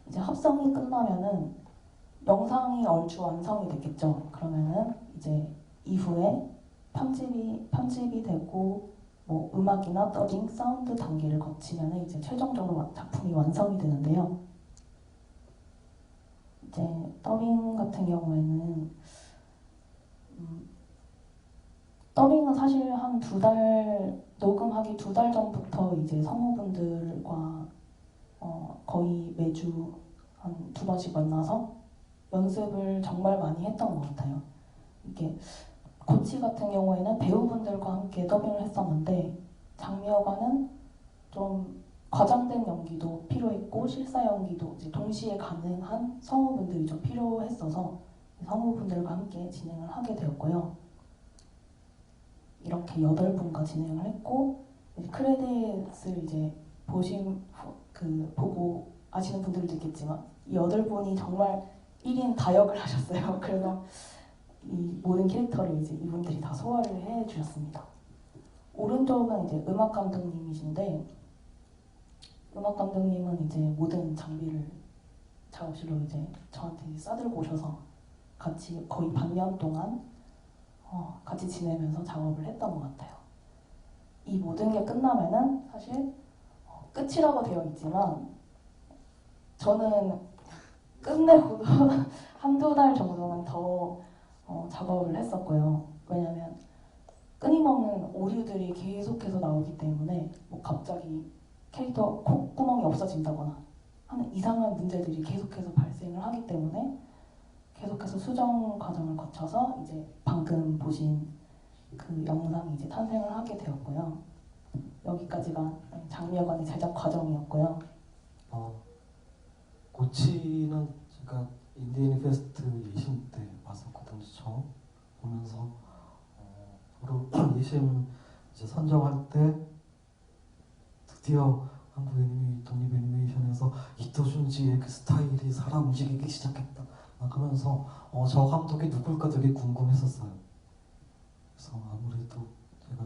이제 합성이 끝나면은 영상이 얼추 완성이 됐겠죠. 그러면은 이제 이후에 편집이 되고 음악이나 더빙, 사운드 단계를 거치면은 이제 최종적으로 작품이 완성이 되는데요. 이제 더빙 같은 경우에는 더빙은 사실 한 2달 녹음하기 2달 전부터 이제 성우분들과 거의 매주 한 2번씩 만나서 연습을 정말 많이 했던 것 같아요. 이게 고치 같은 경우에는 배우분들과 함께 더빙을 했었는데 장미여관은 좀 과장된 연기도 필요했고 실사 연기도 이제 동시에 가능한 성우분들이 좀 필요했어서 성우분들과 함께 진행을 하게 되었고요. 이렇게 8분과 진행을 했고 이제 크레딧을 이제 보고 아시는 분들도 있겠지만 이 8분이 정말 1인 다역을 하셨어요. 그래서 이 모든 캐릭터를 이제 이분들이 다 소화를 해 주셨습니다. 오른쪽은 이제 음악 감독님이신데 음악 감독님은 이제 모든 장비를 작업실로 이제 저한테 싸들고 오셔서 같이 거의 반년 동안 같이 지내면서 작업을 했던 것 같아요. 이 모든 게 끝나면은 사실 끝이라고 되어 있지만 저는 끝내고도 한두 달 정도는 더 작업을 했었고요. 왜냐면 끊임없는 오류들이 계속해서 나오기 때문에 갑자기 캐릭터 콧구멍이 없어진다거나 하는 이상한 문제들이 계속해서 발생을 하기 때문에 계속해서 수정 과정을 거쳐서 이제 방금 보신 그 영상이 이제 탄생을 하게 되었고요. 여기까지가 장미여관의 제작 과정이었고요. 고치는 제가 인디애니 페스트 예심 때 봤었거든요. 처음 보면서 서로 예심 이제 선정할 때 드디어 한국 독립 애니메이션에서 히토 준지의 그 스타일이 살아 움직이기 시작했다. 막 하면서 저 감독이 누굴까 되게 궁금했었어요. 그래서 아무래도 제가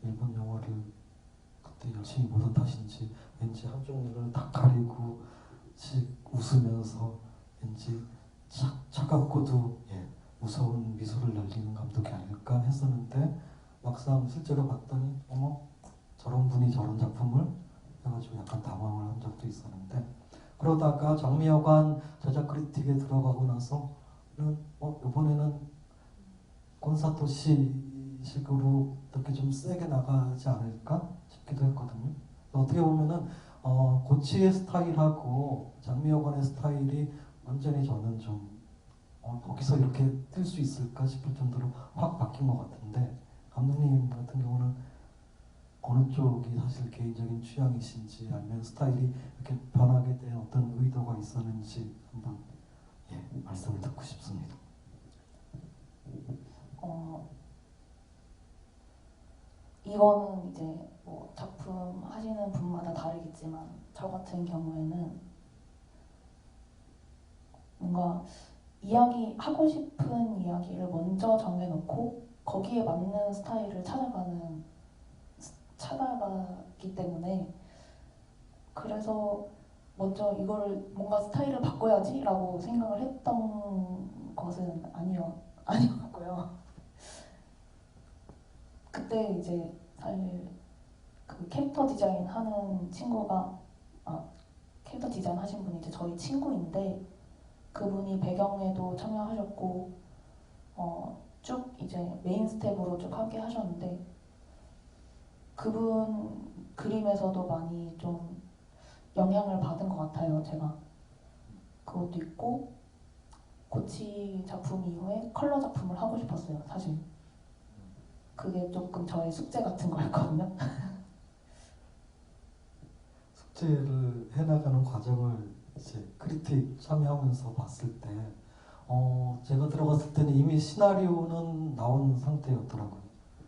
일본 영화를 그때 열심히 보던 탓인지 왠지 한쪽 눈을 딱 가리고 웃으면서 왠지 차갑고도 무서운 미소를 날리는 감독이 아닐까 했었는데 막상 실제로 봤더니 저런 분이 저런 작품을 해가지고 약간 당황을 한 적도 있었는데 그러다가 장미여관 제작 크리틱에 들어가고 나서는 이번에는 곤사토시 식으로 어떻게 좀 세게 나가지 않을까 싶기도 했거든요. 어떻게 보면은 고치의 스타일하고 장미여관의 스타일이 완전히 저는 좀 거기서 이렇게 뛸 수 있을까 싶을 정도로 확 바뀐 것 같은데 감독님 같은 경우는 어느 쪽이 사실 개인적인 취향이신지 아니면 스타일이 이렇게 변하게 된 어떤 의도가 있었는지 한번 말씀을 듣고 싶습니다. 이거는 이제 작품 하시는 분마다 다르겠지만 저 같은 경우에는 뭔가 하고 싶은 이야기를 먼저 정해놓고 거기에 맞는 스타일을 찾아가기 때문에 그래서 먼저 이거를 뭔가 스타일을 바꿔야지 라고 생각을 했던 것은 아니었고요. 그때 이제 사실 그 캐릭터 디자인 하는 친구가 캐릭터 디자인 하신 분이 이제 저희 친구인데 그분이 배경에도 참여하셨고 쭉 이제 메인 스텝으로 쭉 함께 하셨는데 그분 그림에서도 많이 좀 영향을 받은 것 같아요. 제가 그것도 있고 고치 작품 이후에 컬러 작품을 하고 싶었어요. 사실 그게 조금 저의 숙제 같은 거였거든요. 숙제를 해나가는 과정을 이제 크리틱 참여하면서 봤을 때 제가 들어갔을 때는 이미 시나리오는 나온 상태였더라고요.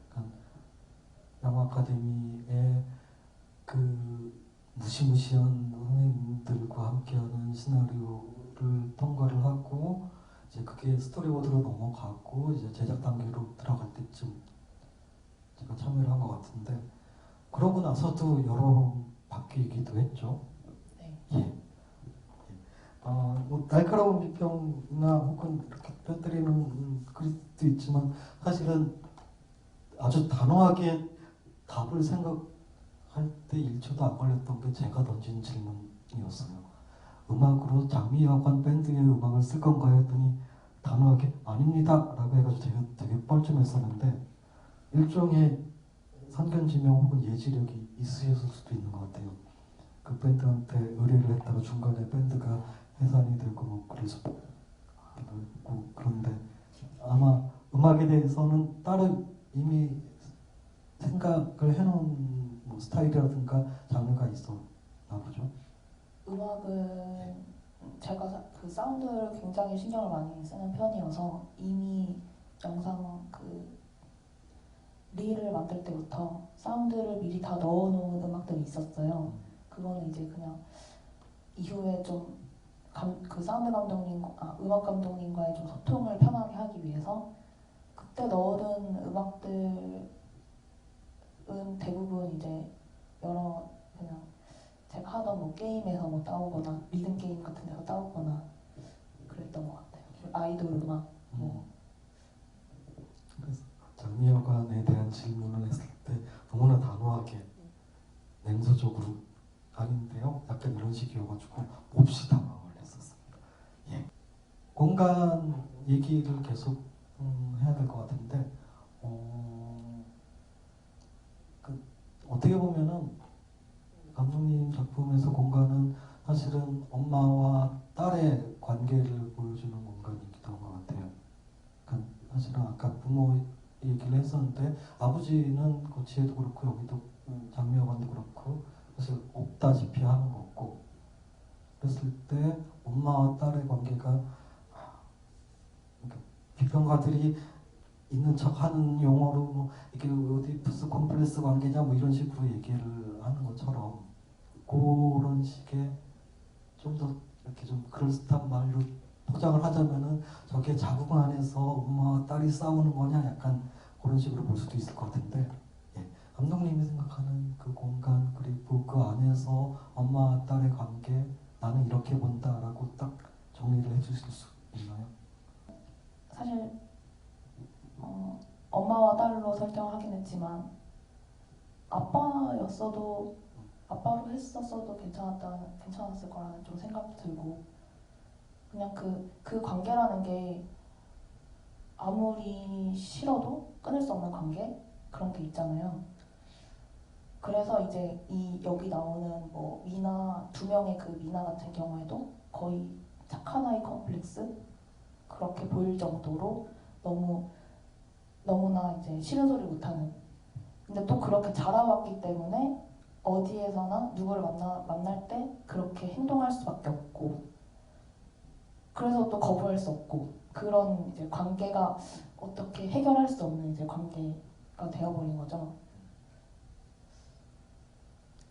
그러니까 영화 아카데미의 그 무시무시한 선생님들과 함께하는 시나리오를 통과를 하고 이제 그게 스토리보드로 넘어가고 이제 제작 단계로 들어갈 때쯤 제가 참여를 한 것 같은데 그러고 나서도 여러 번 바뀌기도 했죠. 네. 예. 뭐 날카로운 비평이나 혹은 이렇게 뼈때리는 글도 있지만 사실은 아주 단호하게 답을 생각할 때 1초도 안 걸렸던 게 제가 던진 질문이었어요. 음악으로 장미여관 밴드의 음악을 쓸 건가요? 했더니 단호하게 아닙니다 라고 해가지고 되게 뻘쭘했었는데 일종의 선견지명 혹은 예지력이 있으셨을 수도 있는 것 같아요. 그 밴드한테 의뢰를 했다가 중간에 밴드가 해산이 되고 뭐 그래서 있고 그런데 아마 음악에 대해서는 따로 이미 생각을 해놓은 뭐 스타일이라든가 장르가 있었나 보죠. 음악은 제가 그 사운드를 굉장히 신경을 많이 쓰는 편이어서 이미 영상 그 릴을 만들 때부터 사운드를 미리 다 넣어놓은 음악들이 있었어요. 그거는 이제 그냥 이후에 좀 그 사운드 감독님, 음악 감독님과의 좀 소통을 편하게 하기 위해서 그때 넣어둔 음악들은 대부분 이제 여러 그냥 제가 하던 뭐 게임에서 뭐 따오거나 리듬 게임 같은 데서 따오거나 그랬던 것 같아요. 아이돌 음악 뭐. 그래서 장미여관에 대한 질문을 했을 때 너무나 단호하게 냉소적으로 아닌데요. 약간 이런 식이어가지고 몹시 당황을 했었습니다. 예. 공간 얘기를 계속 해야 될 것 같은데 어떻게 보면은 감독님 작품에서 공간은 사실은 엄마와 딸의 관계를 보여주는 공간이기도 한 것 같아요. 그러니까 사실은 아까 부모 얘기를 했었는데 아버지는 고치에도 그렇고 여기도 장미여관도 그렇고 사실 없다시피 하는 거고 그랬을 때 엄마와 딸의 관계가 비평가들이 있는 척하는 용어로 뭐 이게 오디푸스 콤플렉스 관계냐 뭐 이런 식으로 얘기를 하는 것처럼 그런 식의 좀 더 이렇게 좀 그럴듯한 말로 포장을 하자면은 저게 자궁 안에서 엄마와 딸이 싸우는 거냐 약간 그런 식으로 볼 수도 있을 것 같은데 예. 감독님이 생각하는 그 공간 그리고 그 안에서 엄마와 딸의 관계 나는 이렇게 본다라고 딱 정리를 해주실 수 있나요? 사실 엄마와 딸로 설정을 하긴 했지만 아빠로 했었어도 괜찮았을 거라는 좀 생각도 들고 그냥 그 관계라는 게 아무리 싫어도 끊을 수 없는 관계 그런 게 있잖아요. 그래서 이제 여기 나오는 뭐 미나 두 명의 그 미나 같은 경우에도 거의 착한 아이 컴플렉스 그렇게 보일 정도로 너무나 이제 싫은 소리 못하는. 근데 또 그렇게 자라왔기 때문에 어디에서나 누구를 만날 때 그렇게 행동할 수밖에 없고 그래서 또 거부할 수 없고 그런 이제 관계가 어떻게 해결할 수 없는 이제 관계가 되어버린 거죠.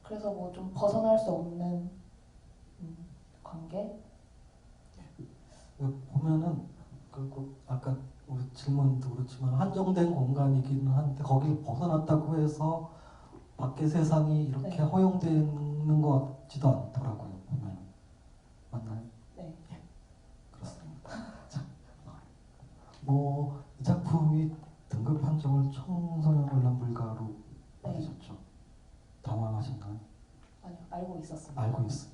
그래서 뭐 좀 벗어날 수 없는 관계? 보면은 그 아까 우리 질문도 그렇지만 한정된 공간이기는 한데 거기를 벗어났다고 해서 밖의 세상이 이렇게 네. 허용되는 것 같지도 않더라고요. 보면 맞나요? 네. 예, 그렇습니다. 뭐 이 작품이 등급 판정을 청소년 관람 불가로 네. 받으셨죠. 당황하셨나요? 아니요, 알고 있었습니다. 알고 있어요.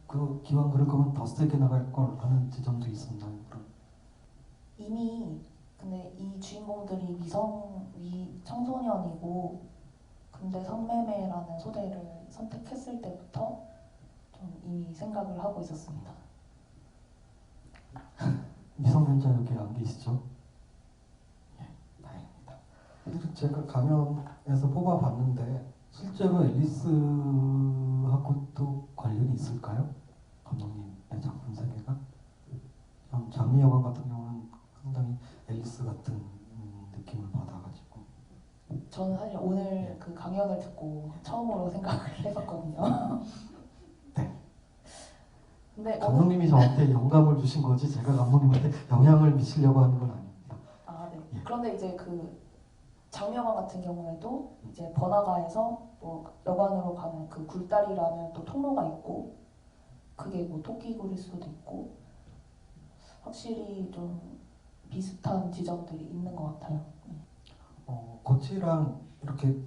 그 기왕 그럴 거면 더 세게 나갈 걸 하는 지점도 있었나요? 그럼? 이미 근데 이 주인공들이 청소년이고 군대 성매매라는 소재를 선택했을 때부터 좀 이미 생각을 하고 있었습니다. 미성년자 여기 안 계시죠? 예, 다행입니다. 사실은 제가 강연에서 뽑아봤는데 실제로 앨리스하고도 관련이 있을까요? 감독님의 작품 세계가? 장미 여관 같은 경우는 상당히 앨리스 같은 느낌을 받아가지고 저는 사실 오늘 그 강연을 듣고 처음으로 생각을 해봤거든요. 네. 근데 감독님이 저한테 영감을 주신 거지 제가 감독님한테 영향을 미치려고 하는 건 아닙니다. 아, 네. 예. 그런데 이제 그 장미여관 같은 경우에도 이제 번화가에서 뭐 여관으로 가는 그 굴다리라는 또 통로가 있고 그게 뭐 토끼굴일 수도 있고 확실히 좀 비슷한 지점들이 있는 것 같아요. 고치랑 이렇게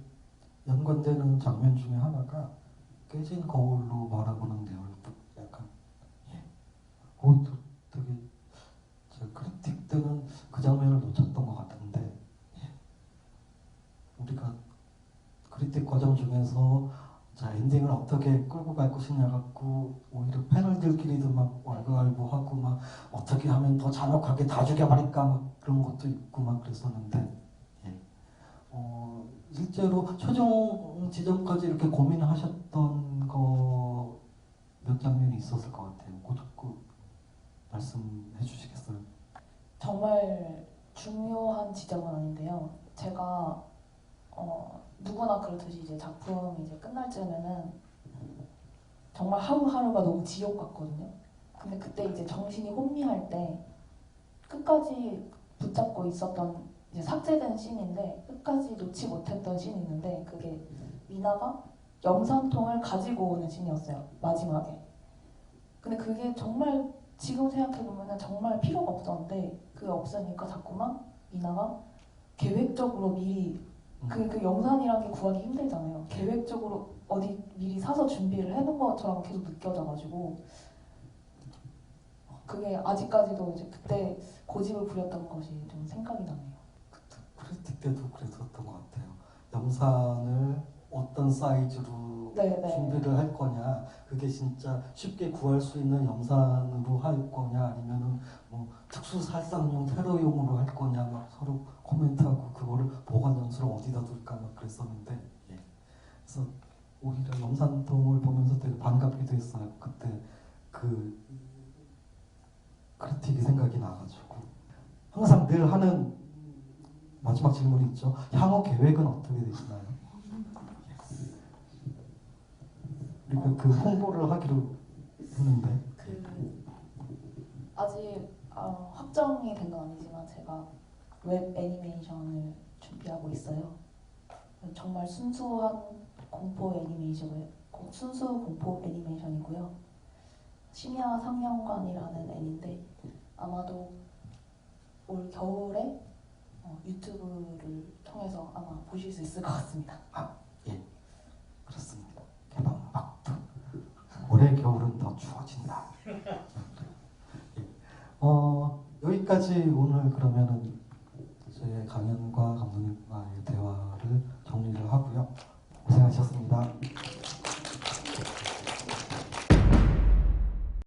연관되는 장면 중에 하나가 깨진 거울로 바라보는데요. 약간 그것도 되게 제 크리틱 때는 그 장면을 놓쳤던 것 같은데 우리가 크리틱 과정 중에서 자 엔딩을 어떻게 끌고 갈 것이냐 갖고 오히려 패널들끼리도 막 왈가왈부하고 막 어떻게 하면 더 잔혹하게 다 죽여버릴까 막 그런 것도 있고 막 그랬었는데 실제로 최종 지점까지 이렇게 고민하셨던 거 몇 장면이 있었을 것 같아요. 그 말씀해 주시겠어요? 정말 중요한 지점은 아닌데요. 제가 누구나 그렇듯이 이제 작품이 이제 끝날 쯤에는 정말 하루하루가 너무 지옥 같거든요. 근데 그때 이제 정신이 혼미할 때 끝까지 붙잡고 있었던 이제 삭제된 씬인데 끝까지 놓지 못했던 씬이 있는데 그게 미나가 염산통을 가지고 오는 씬이었어요. 마지막에. 근데 그게 정말 지금 생각해보면 정말 필요가 없었는데 그게 없으니까 자꾸만 미나가 계획적으로 미리 그 염산이란 게 구하기 힘들잖아요. 계획적으로 어디 미리 사서 준비를 해놓은 것처럼 계속 느껴져가지고 그게 아직까지도 이제 그때 고집을 부렸던 것이 좀 생각이 나네요. 크리틱 때도 그랬었던 것 같아요. 염산을 어떤 사이즈로 네네. 준비를 할 거냐, 그게 진짜 쉽게 구할 수 있는 염산으로 할 거냐, 아니면은 뭐 특수 살상용 테러용으로 할 거냐, 막 서로 코멘트하고 그거를 보관 장소를 어디다 둘까 막 그랬었는데, 그래서 오히려 염산통을 보면서 되게 반갑기도 했어요. 그때 그 크리틱이 생각이 나가지고 항상 늘 하는 마지막 질문이 있죠. 향후 계획은 어떻게 되시나요? 우리가 그 홍보를 하기로 했는데 아직 확정이 된 건 아니지만 제가 웹 애니메이션을 준비하고 있어요. 정말 순수한 공포 애니메이션이고요. 심야 상영관이라는 애니인데 아마도 올 겨울에 유튜브를 통해서 아마 보실 수 있을 것 같습니다. 예, 그렇습니다. 개방박두. 올해 겨울은 더 추워진다. 여기까지 오늘 그러면은 저의 강연